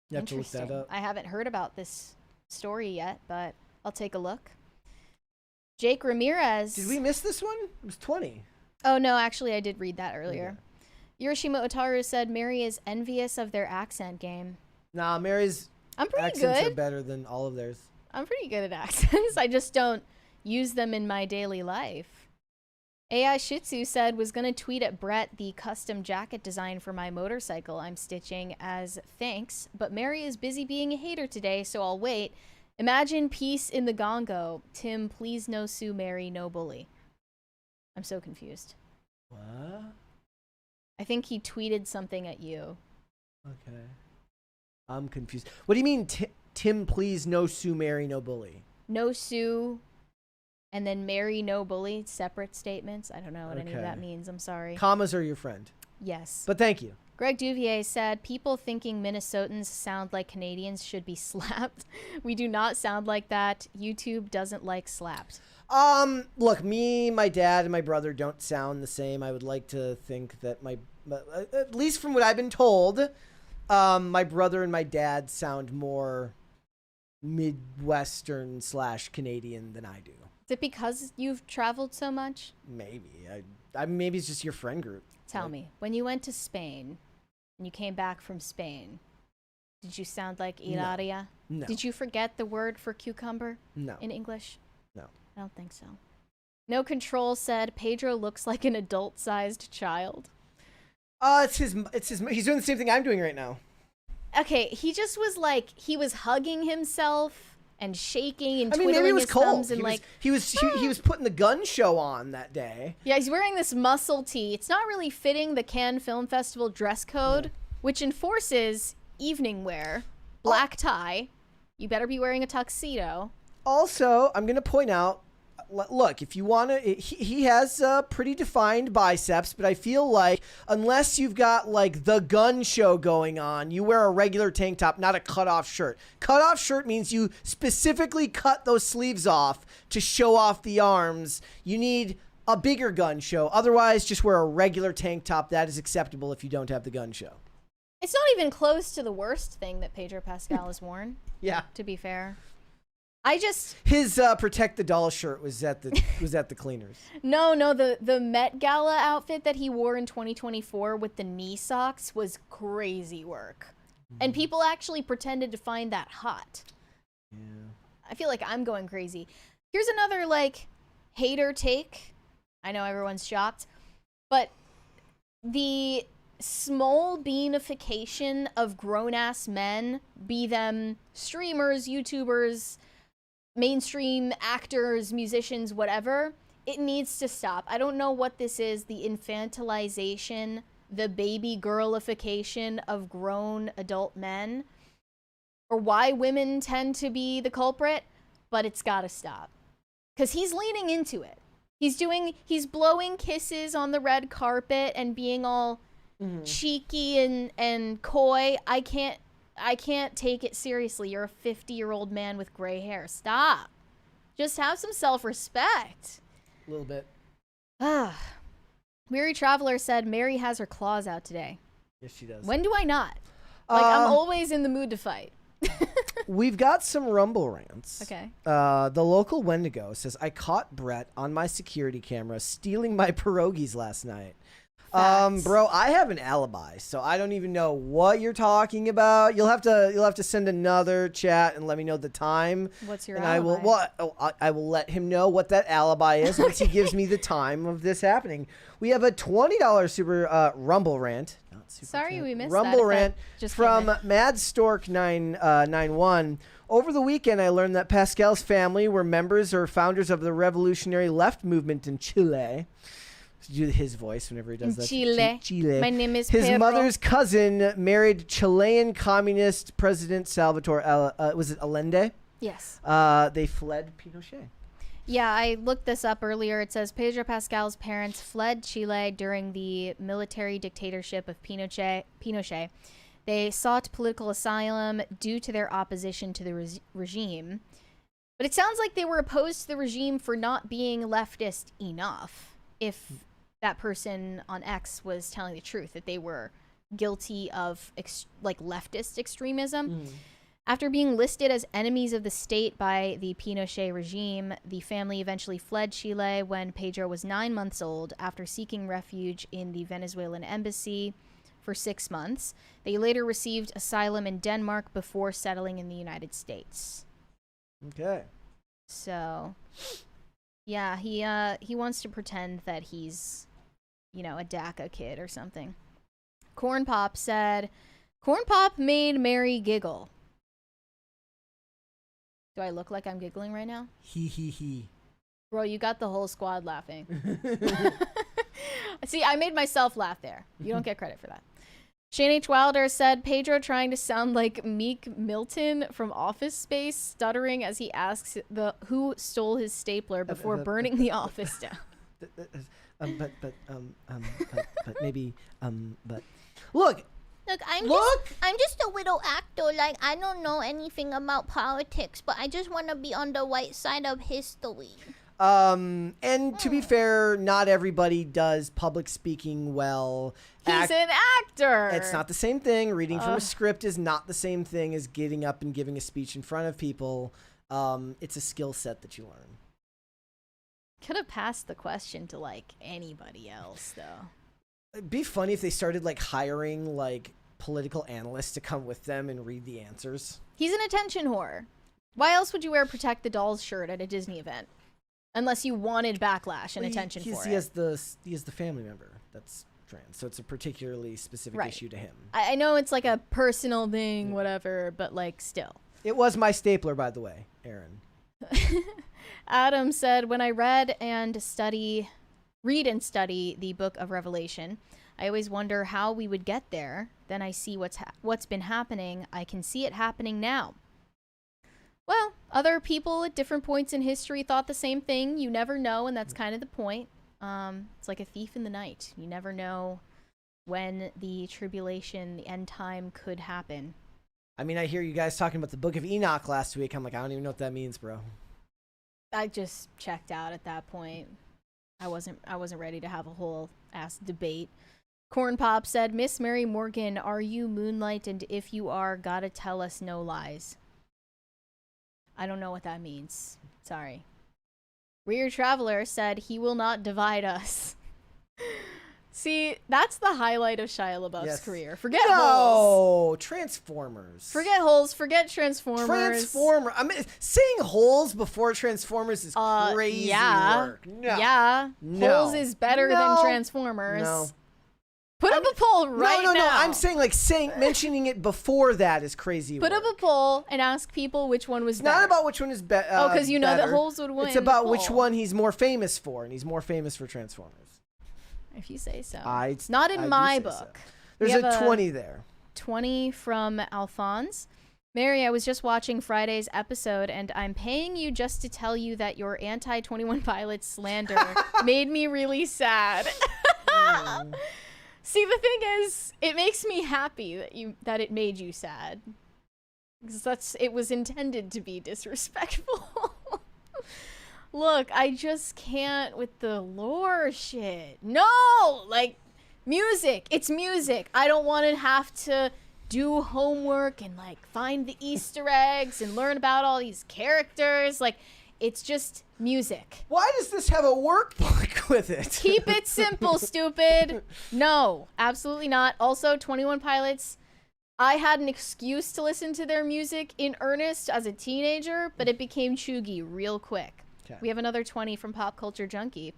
You have to look that up. I haven't heard about this story yet, but I'll take a look. Jake Ramirez. Did we miss this one? It was 20. Oh, no, actually, I did read that earlier. Yeah. Hiroshima Otaru said, Mary is envious of their accent game. Nah, Mary's accents are better than all of theirs. I'm pretty good at accents. I just don't use them in my daily life. AI Shih Tzu said, was going to tweet at Brett the custom jacket design for my motorcycle I'm stitching as thanks, but Mary is busy being a hater today, so I'll wait. Imagine peace in the gongo. Tim, please no sue Mary, no bully. I'm so confused. What? I think he tweeted something at you. Okay. I'm confused. What do you mean, Tim, please, no sue, Mary, no bully? No sue, and then Mary, no bully. Separate statements. I don't know what any of that means. I'm sorry. Commas are your friend. Yes. But thank you. Greg Duvier said, people thinking Minnesotans sound like Canadians should be slapped. We do not sound like that. YouTube doesn't like slapped. Look, me, my dad, and my brother don't sound the same. I would like to think that at least from what I've been told, my brother and my dad sound more Midwestern / Canadian than I do. Is it because you've traveled so much? Maybe. Maybe it's just your friend group. Tell me, when you went to Spain and you came back from Spain, did you sound like Ilaria? No. Did you forget the word for cucumber? No. In English? No. I don't think so. No Control said Pedro looks like an adult-sized child. It's his. He's doing the same thing I'm doing right now. Okay, he just was like, he was hugging himself and shaking and twiddling maybe it was his cold. thumbs and He was putting the gun show on that day. Yeah, he's wearing this muscle tee. It's not really fitting the Cannes Film Festival dress code, which enforces evening wear, black tie. You better be wearing a tuxedo. Also, I'm going to point out, look, if you want to, he has pretty defined biceps, but I feel like unless you've got like the gun show going on, you wear a regular tank top, not a cutoff shirt. Cutoff shirt means you specifically cut those sleeves off to show off the arms. You need a bigger gun show. Otherwise, just wear a regular tank top. That is acceptable if you don't have the gun show. It's not even close to the worst thing that Pedro Pascal has worn. Yeah. To be fair. His Protect the Doll shirt was at the cleaners. No, the Met Gala outfit that he wore in 2024 with the knee socks was crazy work. And people actually pretended to find that hot. Yeah. I feel like I'm going crazy. Here's another like hater take. I know everyone's shocked, but the small beanification of grown-ass men, be them streamers, YouTubers, mainstream actors, musicians, whatever, it needs to stop. I don't know what this is, the infantilization, the baby girlification of grown adult men, or why women tend to be the culprit, but it's gotta stop. Because he's leaning into it. He's blowing kisses on the red carpet and being all cheeky and coy. I can't take it seriously. You're a 50-year-old man with gray hair. Stop. Just have some self-respect. A little bit. Weary Traveler said Mary has her claws out today. Yes, she does. When do I not? Like, I'm always in the mood to fight. We've got some Rumble rants. Okay. The local Wendigo says, I caught Brett on my security camera stealing my pierogies last night. Bro, I have an alibi, so I don't even know what you're talking about. You'll have to send another chat and let me know the time. What's your alibi? I will let him know what that alibi is once he gives me the time of this happening. We have a $20 super Rumble rant. Sorry we missed Rumble that. rant Just from MadStork991. Over the weekend, I learned that Pascal's family were members or founders of the revolutionary left movement in Chile. Do his voice whenever he does that. Chile. My name is His Pedro. mother's cousin married Chilean communist President Salvador was it Allende? Yes. They fled Pinochet. Yeah, I looked this up earlier. It says Pedro Pascal's parents fled Chile during the military dictatorship of Pinochet. They sought political asylum due to their opposition to the regime. But it sounds like they were opposed to the regime for not being leftist enough. If that person on X was telling the truth, that they were guilty of leftist extremism. After being listed as enemies of the state by the Pinochet regime, the family eventually fled Chile when Pedro was 9 months old after seeking refuge in the Venezuelan embassy for 6 months. They later received asylum in Denmark before settling in the United States. Okay. So, yeah, he wants to pretend that he's, a DACA kid or something. Corn Pop said, Corn Pop made Mary giggle. Do I look like I'm giggling right now? He. Bro, you got the whole squad laughing. See, I made myself laugh there. You don't get credit for that. Shane H. Wilder said, Pedro trying to sound like Meek Milton from Office Space, stuttering as he asks who stole his stapler before burning the office down. But maybe, look, I'm just a little actor. Like, I don't know anything about politics, but I just want to be on the right side of history. And to be fair, not everybody does public speaking well. He's an actor. It's not the same thing. Reading from a script is not the same thing as getting up and giving a speech in front of people. It's a skill set that you learn. Could have passed the question to like anybody else though. It'd be funny if they started like hiring like political analysts to come with them and read the answers. He's an attention whore. Why else would you wear a Protect the Dolls shirt at a Disney event? Unless you wanted backlash and attention for it. He has the family member that's trans, so it's a particularly specific issue to him. I know it's like a personal thing, whatever, but like still. It was my stapler, by the way, Aaron. Adam said, when I read and study the book of Revelation, I always wonder how we would get there. Then I see what's been happening. I can see it happening now. Well, other people at different points in history thought the same thing. You never know, and that's kind of the point. It's like a thief in the night. You never know when the tribulation, the end time could happen. I mean, I hear you guys talking about the Book of Enoch last week. I'm like, I don't even know what that means, bro. I just checked out at that point. I wasn't ready to have a whole ass debate. Corn Pop said, Miss Mary Morgan, are you Moonlight? And if you are, gotta tell us no lies. I don't know what that means. Sorry. Weird Traveler said, he will not divide us. See, that's the highlight of Shia LaBeouf's career. Forget Holes. Transformers. Forget Holes. Forget Transformers. I mean, saying Holes before Transformers is crazy work. No. Yeah. No. Holes is better than Transformers. No. Put up a poll right now. No. I'm saying mentioning it before that is crazy Put work. up a poll and ask people which one was better. Not about which one is better. Oh, because you know that Holes would win. It's about which one he's more famous for, and he's more famous for Transformers. If you say so. It's not in my book. So. There's a 20 there. 20 from Alphonse. Mary, I was just watching Friday's episode, and I'm paying you just to tell you that your anti-21 Pilots slander made me really sad. See, the thing is, it makes me happy that it made you sad. Because it was intended to be disrespectful. Look, I just can't with the lore shit. No! Like, music. It's music. I don't want to have to do homework and, like, find the Easter eggs and learn about all these characters. Like, it's just music. Why does this have a workbook with it? Keep it simple, stupid. No, absolutely not. Also, 21 Pilots, I had an excuse to listen to their music in earnest as a teenager, but it became chuggy real quick. We have another 20 from Pop Culture Junkie.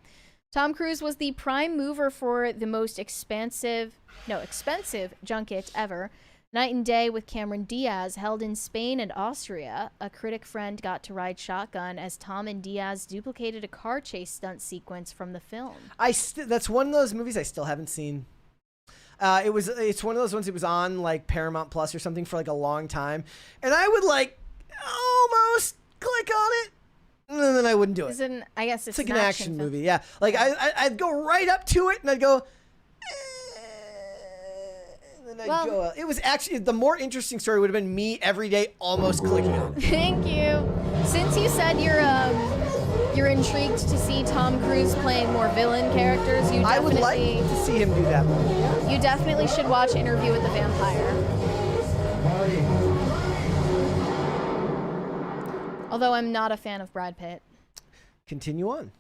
Tom Cruise was the prime mover for the most expensive junket ever. Night and Day with Cameron Diaz, held in Spain and Austria. A critic friend got to ride shotgun as Tom and Diaz duplicated a car chase stunt sequence from the film. That's one of those movies I still haven't seen. It's one of those ones that was on like Paramount Plus or something for like a long time, and I would like almost click on it. And then I wouldn't do it. I guess it's like an action movie. Yeah, like I'd go right up to it and I'd go, and then I'd go. It was actually the more interesting story would have been me every day almost clicking on it. Thank you. Since you said you're intrigued to see Tom Cruise playing more villain characters, I would like to see him do that more. You definitely should watch Interview with the Vampire. Although I'm not a fan of Brad Pitt. Continue on.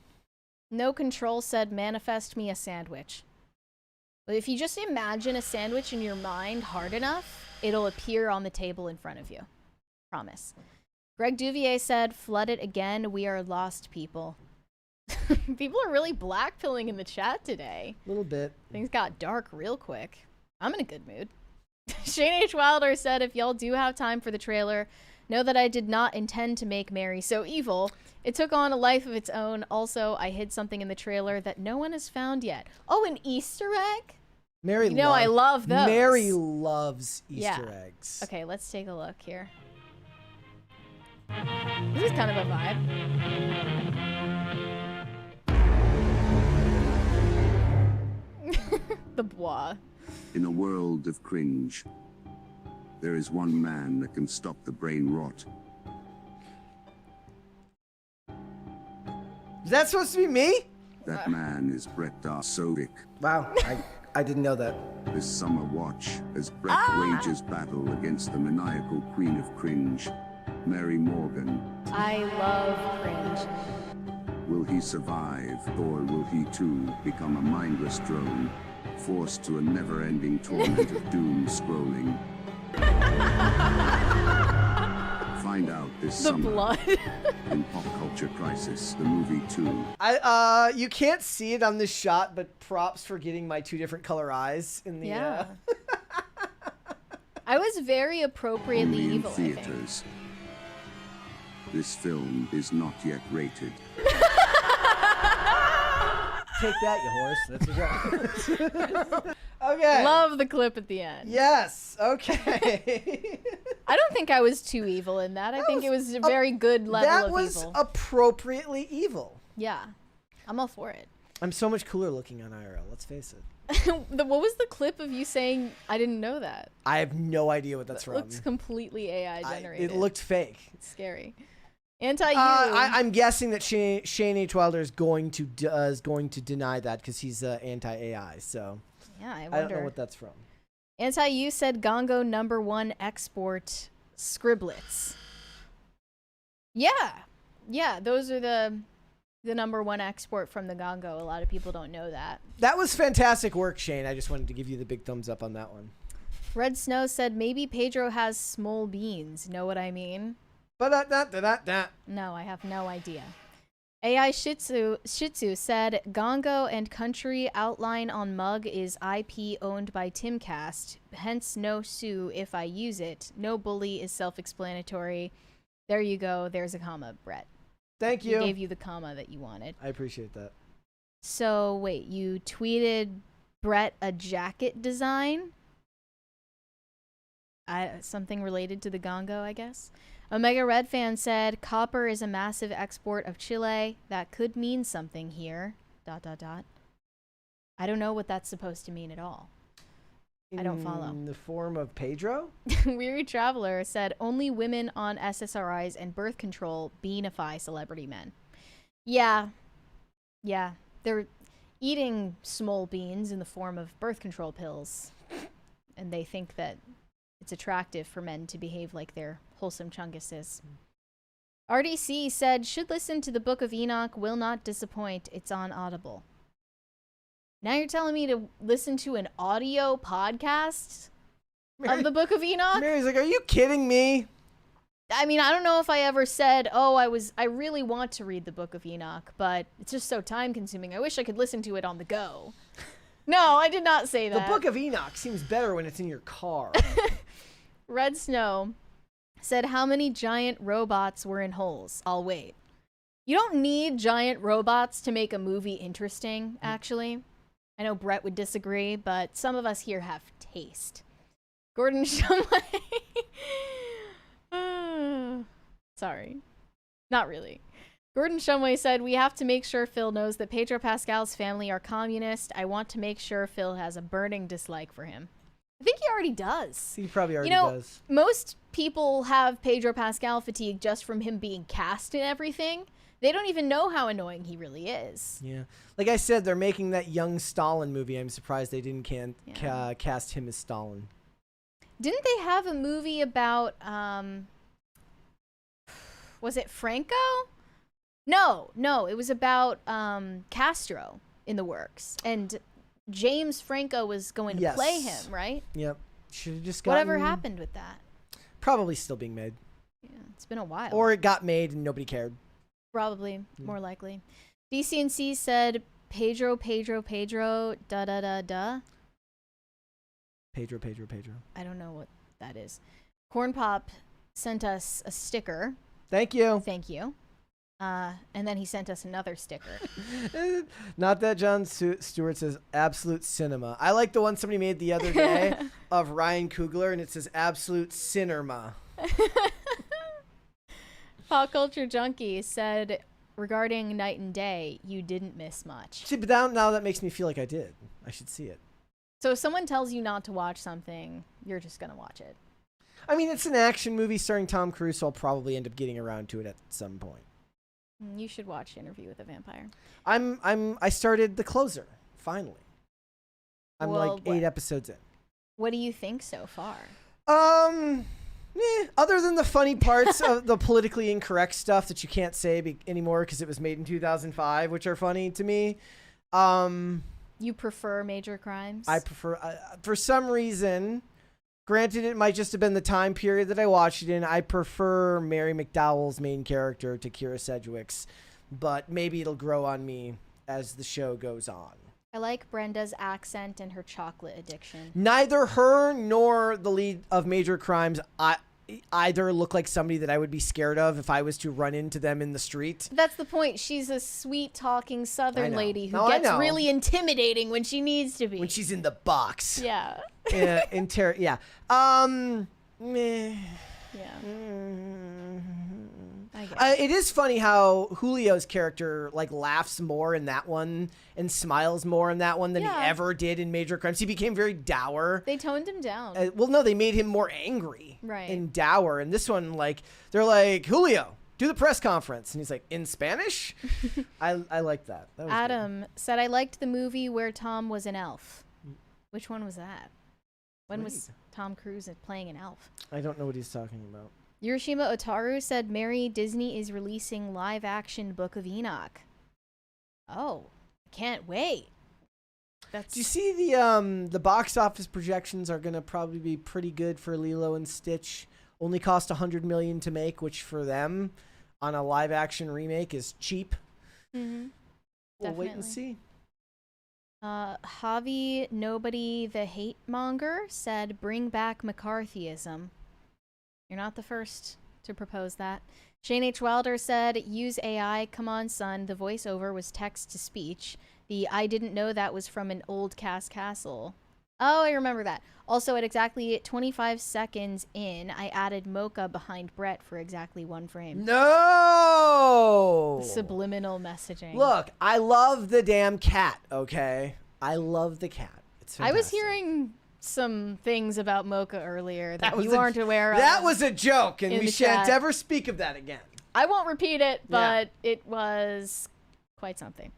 No Control said, manifest me a sandwich. But if you just imagine a sandwich in your mind hard enough, it'll appear on the table in front of you. Promise. Greg Duvier said, flood it again, we are lost people. People are really blackpilling in the chat today. A little bit. Things got dark real quick. I'm in a good mood. Shane H. Wilder said, if y'all do have time for the trailer, Know that I did not intend to make Mary so evil. It took on a life of its own. Also, I hid something in the trailer that no one has found yet. Oh, an Easter egg? Mary, you know I love those. Mary loves Easter eggs. Okay, let's take a look here. This is kind of a vibe. The bois. In a world of cringe, there is one man that can stop the brain rot. Is that supposed to be me? That man is Brett Darsovic. Wow, I didn't know that. This summer watch as Brett wages battle against the maniacal queen of cringe, Mary Morgan. I love cringe. Will he survive, or will he too become a mindless drone, forced to a never-ending torment of doom scrolling? Find out this summer blood. in Pop Culture Crisis, the movie 2. You can't see it on this shot, but props for getting my 2 different color eyes in the. Yeah. I was very appropriately Only in evil. I think. theaters. This film is not yet rated. Take that, you horse. That's a go. Okay. Love the clip at the end. Yes. Okay. I don't think I was too evil in that. I think it was a very good level that of was evil. appropriately evil. Yeah. I'm all for it. I'm so much cooler looking on IRL. Let's face it. What was the clip of you saying, I didn't know that? I have no idea what that's It from. looks completely AI generated. It looked fake. It's scary. Anti-you. I'm guessing that Shane H. Wilder is going to deny that because he's anti-AI. So Yeah, I don't wonder. know what that's from. Anti-you said Gongo #1 export scriblets. Yeah, those are the #1 export from the Gongo. A lot of people don't know that. That was fantastic work, Shane. I just wanted to give you the big thumbs up on that one. Red Snow said maybe Pedro has small beans. Know what I mean? No, I have no idea. AI Shih Tzu said Gongo and country outline on mug is IP owned by Timcast, hence no sue if I use it. No bully is self-explanatory. There you go. There's a comma, Brett. Thank you. He gave you the comma that you wanted. I appreciate that. So wait, you tweeted Brett a jacket design? Something related to the Gongo, I guess. Omega Red Fan said copper is a massive export of Chile. That could mean something here. ... I don't know what that's supposed to mean at all. I don't follow. In the form of Pedro? Weary Traveler said only women on SSRIs and birth control beanify celebrity men. Yeah. They're eating small beans in the form of birth control pills. And they think that it's attractive for men to behave like they're wholesome chunguses. RDC said, should listen to the Book of Enoch, will not disappoint. It's on Audible. Now you're telling me to listen to an audio podcast of the Book of Enoch? Mary's like, are you kidding me? I mean, I don't know if I ever said, I really want to read the Book of Enoch, but it's just so time consuming. I wish I could listen to it on the go. No, I did not say that. The Book of Enoch seems better when it's in your car. Red Snow said how many giant robots were in holes. I'll wait. You don't need giant robots to make a movie interesting, actually. I know Brett would disagree, but some of us here have taste. Gordon Shumway. Sorry. Not really. Gordon Shumway said, we have to make sure Phil knows that Pedro Pascal's family are communist. I want to make sure Phil has a burning dislike for him. I think he already does. He probably already does. Most people have Pedro Pascal fatigue just from him being cast in everything. They don't even know how annoying he really is. Yeah. Like I said, they're making that young Stalin movie. I'm surprised they didn't cast him as Stalin. Didn't they have a movie about, was it Franco? No, it was about Castro in the works. And James Franco was going to play him, right? Yep. Should have just gotten... Whatever happened with that? Probably still being made. Yeah, it's been a while. Or it got made and nobody cared. Probably, more likely. DCNC said, Pedro, Pedro. Pedro. I don't know what that is. Corn Pop sent us a sticker. Thank you. Thank you. And then he sent us another sticker. Not that John Stewart says absolute cinema. I like the one somebody made the other day of Ryan Coogler, and it says absolute cinema. Pop Culture Junkie said, regarding Night and Day, you didn't miss much. See, but now that makes me feel like I did. I should see it. So if someone tells you not to watch something, you're just going to watch it. I mean, it's an action movie starring Tom Cruise, so I'll probably end up getting around to it at some point. You should watch Interview with a Vampire. I started The Closer, finally. I'm Well, like 8 episodes in. What do you think so far? Other than the funny parts of the politically incorrect stuff that you can't say anymore because it was made in 2005, which are funny to me. You prefer Major Crimes? I prefer, for some reason, granted it might just have been the time period that I watched it in, I prefer Mary McDowell's main character to Kira Sedgwick's, but maybe it'll grow on me as the show goes on. I like Brenda's accent and her chocolate addiction. Neither her nor the lead of Major Crimes either look like somebody that I would be scared of if I was to run into them in the street. That's the point. She's a sweet-talking Southern lady who No, I gets know. really intimidating when she needs to be. When she's in the box. Yeah. Meh. Yeah. I guess. It is funny how Julio's character like laughs more in that one and smiles more in that one than he ever did in Major Crimes. He became very dour. They toned him down. Well, no, they made him more angry and dour. And this one, like, they're like, Julio, do the press conference. And he's like, in Spanish? I like that. That was Adam said, I liked the movie where Tom was an elf. Which one was that? When was Tom Cruise playing an elf? I don't know what he's talking about. Hiroshima Otaru said, Mary, Disney is releasing live-action Book of Enoch. Oh, can't wait. Do you see the box office projections are going to probably be pretty good for Lilo and Stitch? Only cost $100 million to make, which for them on a live-action remake is cheap. Mm-hmm. We'll wait and see. Javi Nobody the Hate Monger said, bring back McCarthyism. You're not the first to propose that. Shane H. Wilder said, use AI, come on son, the voiceover was text to speech. The I didn't know that was from an old Cass Castle. Oh, I remember that. Also, at exactly 25 seconds in, I added Mocha behind Brett for exactly 1 frame. No! Subliminal messaging. Look, I love the damn cat, okay? I love the cat. It's I was fantastic. hearing some things about Mocha earlier that was you aren't aware of. That was a joke, and in we the shan't chat. ever speak of that again. I won't repeat it, but it was quite something.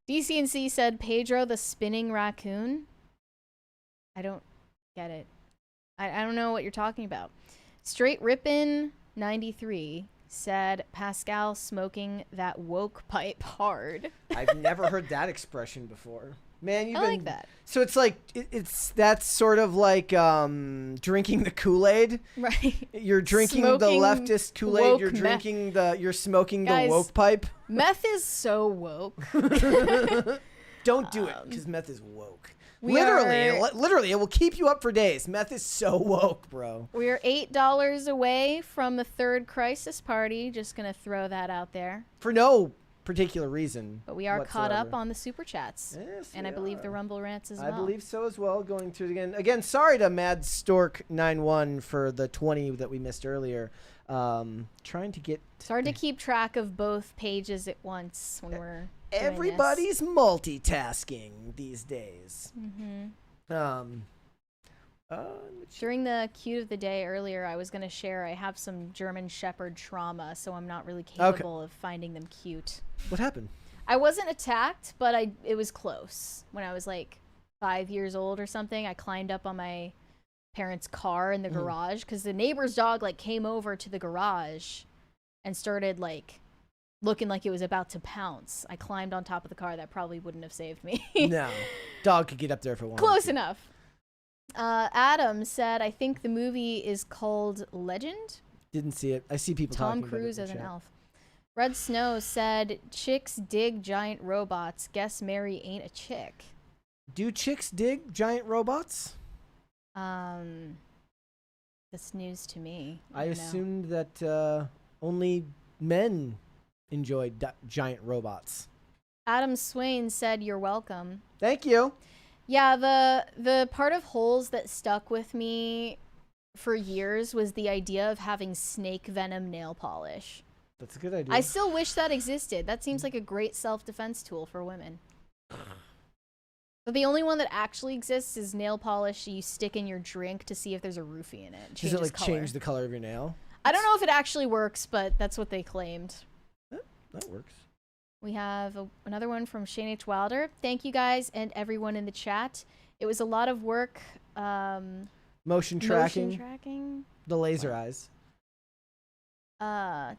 DCNC said, Pedro the spinning raccoon. I don't get it. I don't know what you're talking about. Straight Rippin' 93 said, Pascal smoking that woke pipe hard. I've never heard that expression before. Man, you've I been like that. So it's like that's sort of like drinking the Kool-Aid. Right. You're drinking the Smoking leftist Kool-Aid. woke You're drinking you're smoking Guys, the woke pipe. Meth is so woke. Don't do it because meth is woke. we Literally, it will keep you up for days. Meth is so woke, bro. We are $8 away from the 3rd crisis party. Just gonna throw that out there. For no particular reason. But we are caught up whatsoever. on the super chats. Yes, and I we believe are. the Rumble rants as I well. believe so as well. Going through it again. Again, sorry to Mad Stork 91 for the 20 that we missed earlier. Trying to get. It's hard to keep track of both pages at once when we're doing Everybody's multitasking these days. Mm-hmm. During the cute of the day earlier, I was going to share I have some German Shepherd trauma, so I'm not really capable of finding them cute. What happened? I wasn't attacked, but it was close. When I was like 5 years old or something, I climbed up on my parents' car in the garage because the neighbor's dog like came over to the garage and started like looking like it was about to pounce. I climbed on top of the car. That probably wouldn't have saved me. No. Dog could get up there for one. Close enough. Adam said, I think the movie is called Legend. Didn't see it. I see people Tom talking about it Cruise in as the an chat. elf. Red Snow said, chicks dig giant robots. Guess Mary ain't a chick. Do chicks dig giant robots? Does That's news to me. I assumed that only men enjoyed giant robots. Adam Swain said, "You're welcome." Thank you. Yeah, the part of Holes that stuck with me for years was the idea of having snake venom nail polish. That's a good idea. I still wish that existed. That seems like a great self-defense tool for women. But the only one that actually exists is nail polish you stick in your drink to see if there's a roofie in it. Does it like change the color of your nail? I don't know if it actually works, but that's what they claimed. That works. We have another one from Shane H. Wilder. Thank you guys and everyone in the chat. It was a lot of work. Motion tracking. Motion tracking. The laser eyes.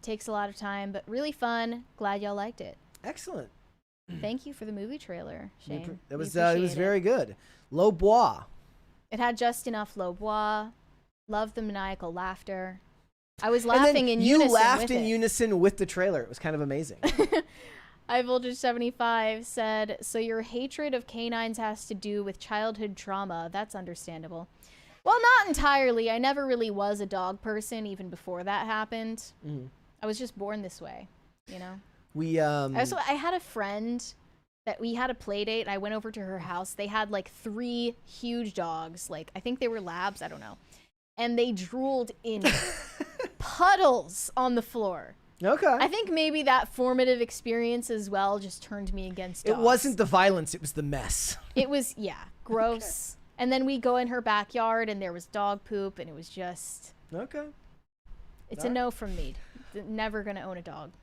Takes a lot of time, but really fun. Glad y'all liked it. Excellent. Thank you for the movie trailer, Shane. It was very good. Low bois. It had just enough low bois. Loved the maniacal laughter. I was laughing in unison. You laughed with in it. unison with the trailer. It was kind of amazing. iVoltage75 said, "So your hatred of canines has to do with childhood trauma. That's understandable." Well, not entirely. I never really was a dog person even before that happened. I was just born this way, you know? I had a friend that we had a play date, and I went over to her house. They had like 3 huge dogs. Like, I think they were labs. I don't know. And they drooled in puddles on the floor. Okay. I think maybe that formative experience as well just turned me against dogs. It wasn't the violence, it was the mess. It was, yeah, gross. Okay. And then we go in her backyard and there was dog poop and it was just... Okay. It's a no from me. Never gonna own a dog.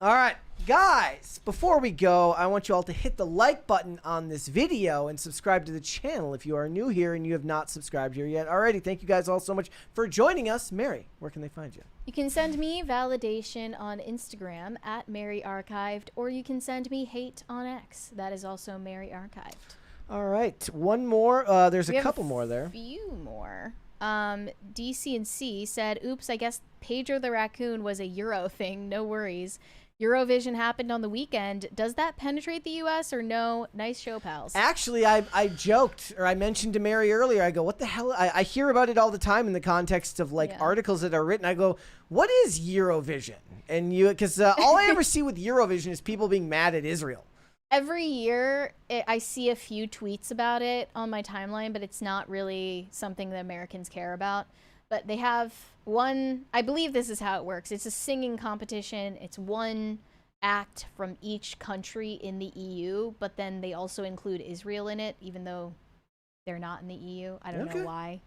All right, guys, before we go, I want you all to hit the like button on this video and subscribe to the channel if you are new here and you have not subscribed here yet. Alrighty, thank you guys all so much for joining us. Mary, where can they find you? You can send me validation on Instagram at MaryArchived, or you can send me hate on X. That is also MaryArchived. All right, one more. There's a couple more there. A few more. DC&C said, "Oops, I guess Pedro the Raccoon was a Euro thing. No worries. Eurovision happened on the weekend. Does that penetrate the U.S. or no? Nice show, pals." Actually, I joked, or I mentioned to Mary earlier, I go, what the hell? I hear about it all the time in the context of like articles that are written. I go, what is Eurovision? And because all I ever see with Eurovision is people being mad at Israel. Every year, I see a few tweets about it on my timeline, but it's not really something that Americans care about. But they have one, I believe this is how it works. It's a singing competition. It's one act from each country in the EU, but then they also include Israel in it, even though they're not in the EU. I don't know why.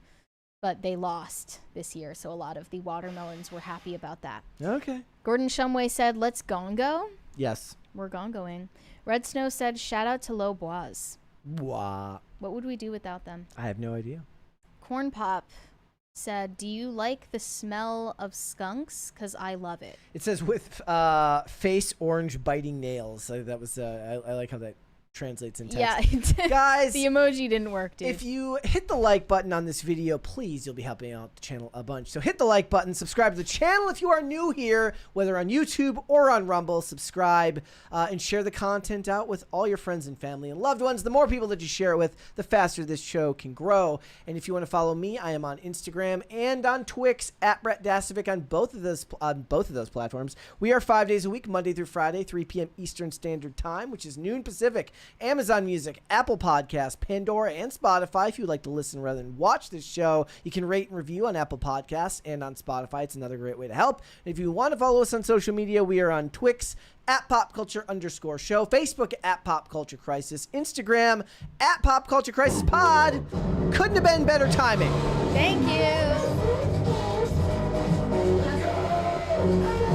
But they lost this year, so a lot of the watermelons were happy about that. Okay. Gordon Shumway said, "Let's gongo." Yes. We're gongoing. Red Snow said, "Shout out to Low Bois." Wow. What would we do without them? I have no idea. Corn Pop said, "Do you like the smell of skunks? Because I love it." It says with face orange biting nails. That was I like how that translates in text. Yeah, guys, the emoji didn't work, dude. If you hit the like button on this video, please, you'll be helping out the channel a bunch. So hit the like button, subscribe to the channel if you are new here, whether on YouTube or on Rumble. Subscribe and share the content out with all your friends and family and loved ones. The more people that you share it with, the faster this show can grow. And if you want to follow me, I am on Instagram and on Twix at Brett Dasovic on both of those platforms. We are 5 days a week, Monday through Friday, 3 p.m. Eastern Standard Time, which is noon Pacific. Amazon Music, Apple Podcasts, Pandora, and Spotify. If you'd like to listen rather than watch this show, you can rate and review on Apple Podcasts and on Spotify. It's another great way to help. And if you want to follow us on social media, we are on Twix at @PopCulture_show, Facebook at PopCultureCrisis, Instagram at PopCultureCrisisPod. Couldn't have been better timing. Thank you.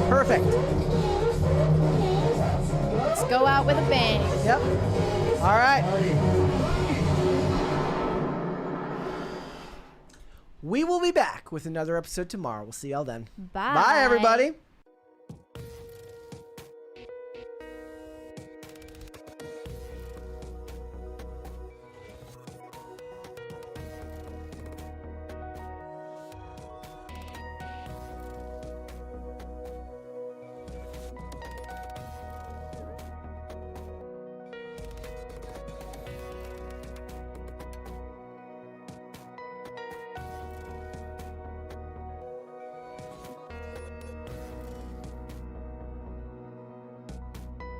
Perfect. Let's go out with a bang. Yep. All right. We will be back with another episode tomorrow. We'll see y'all then. Bye. Bye, everybody.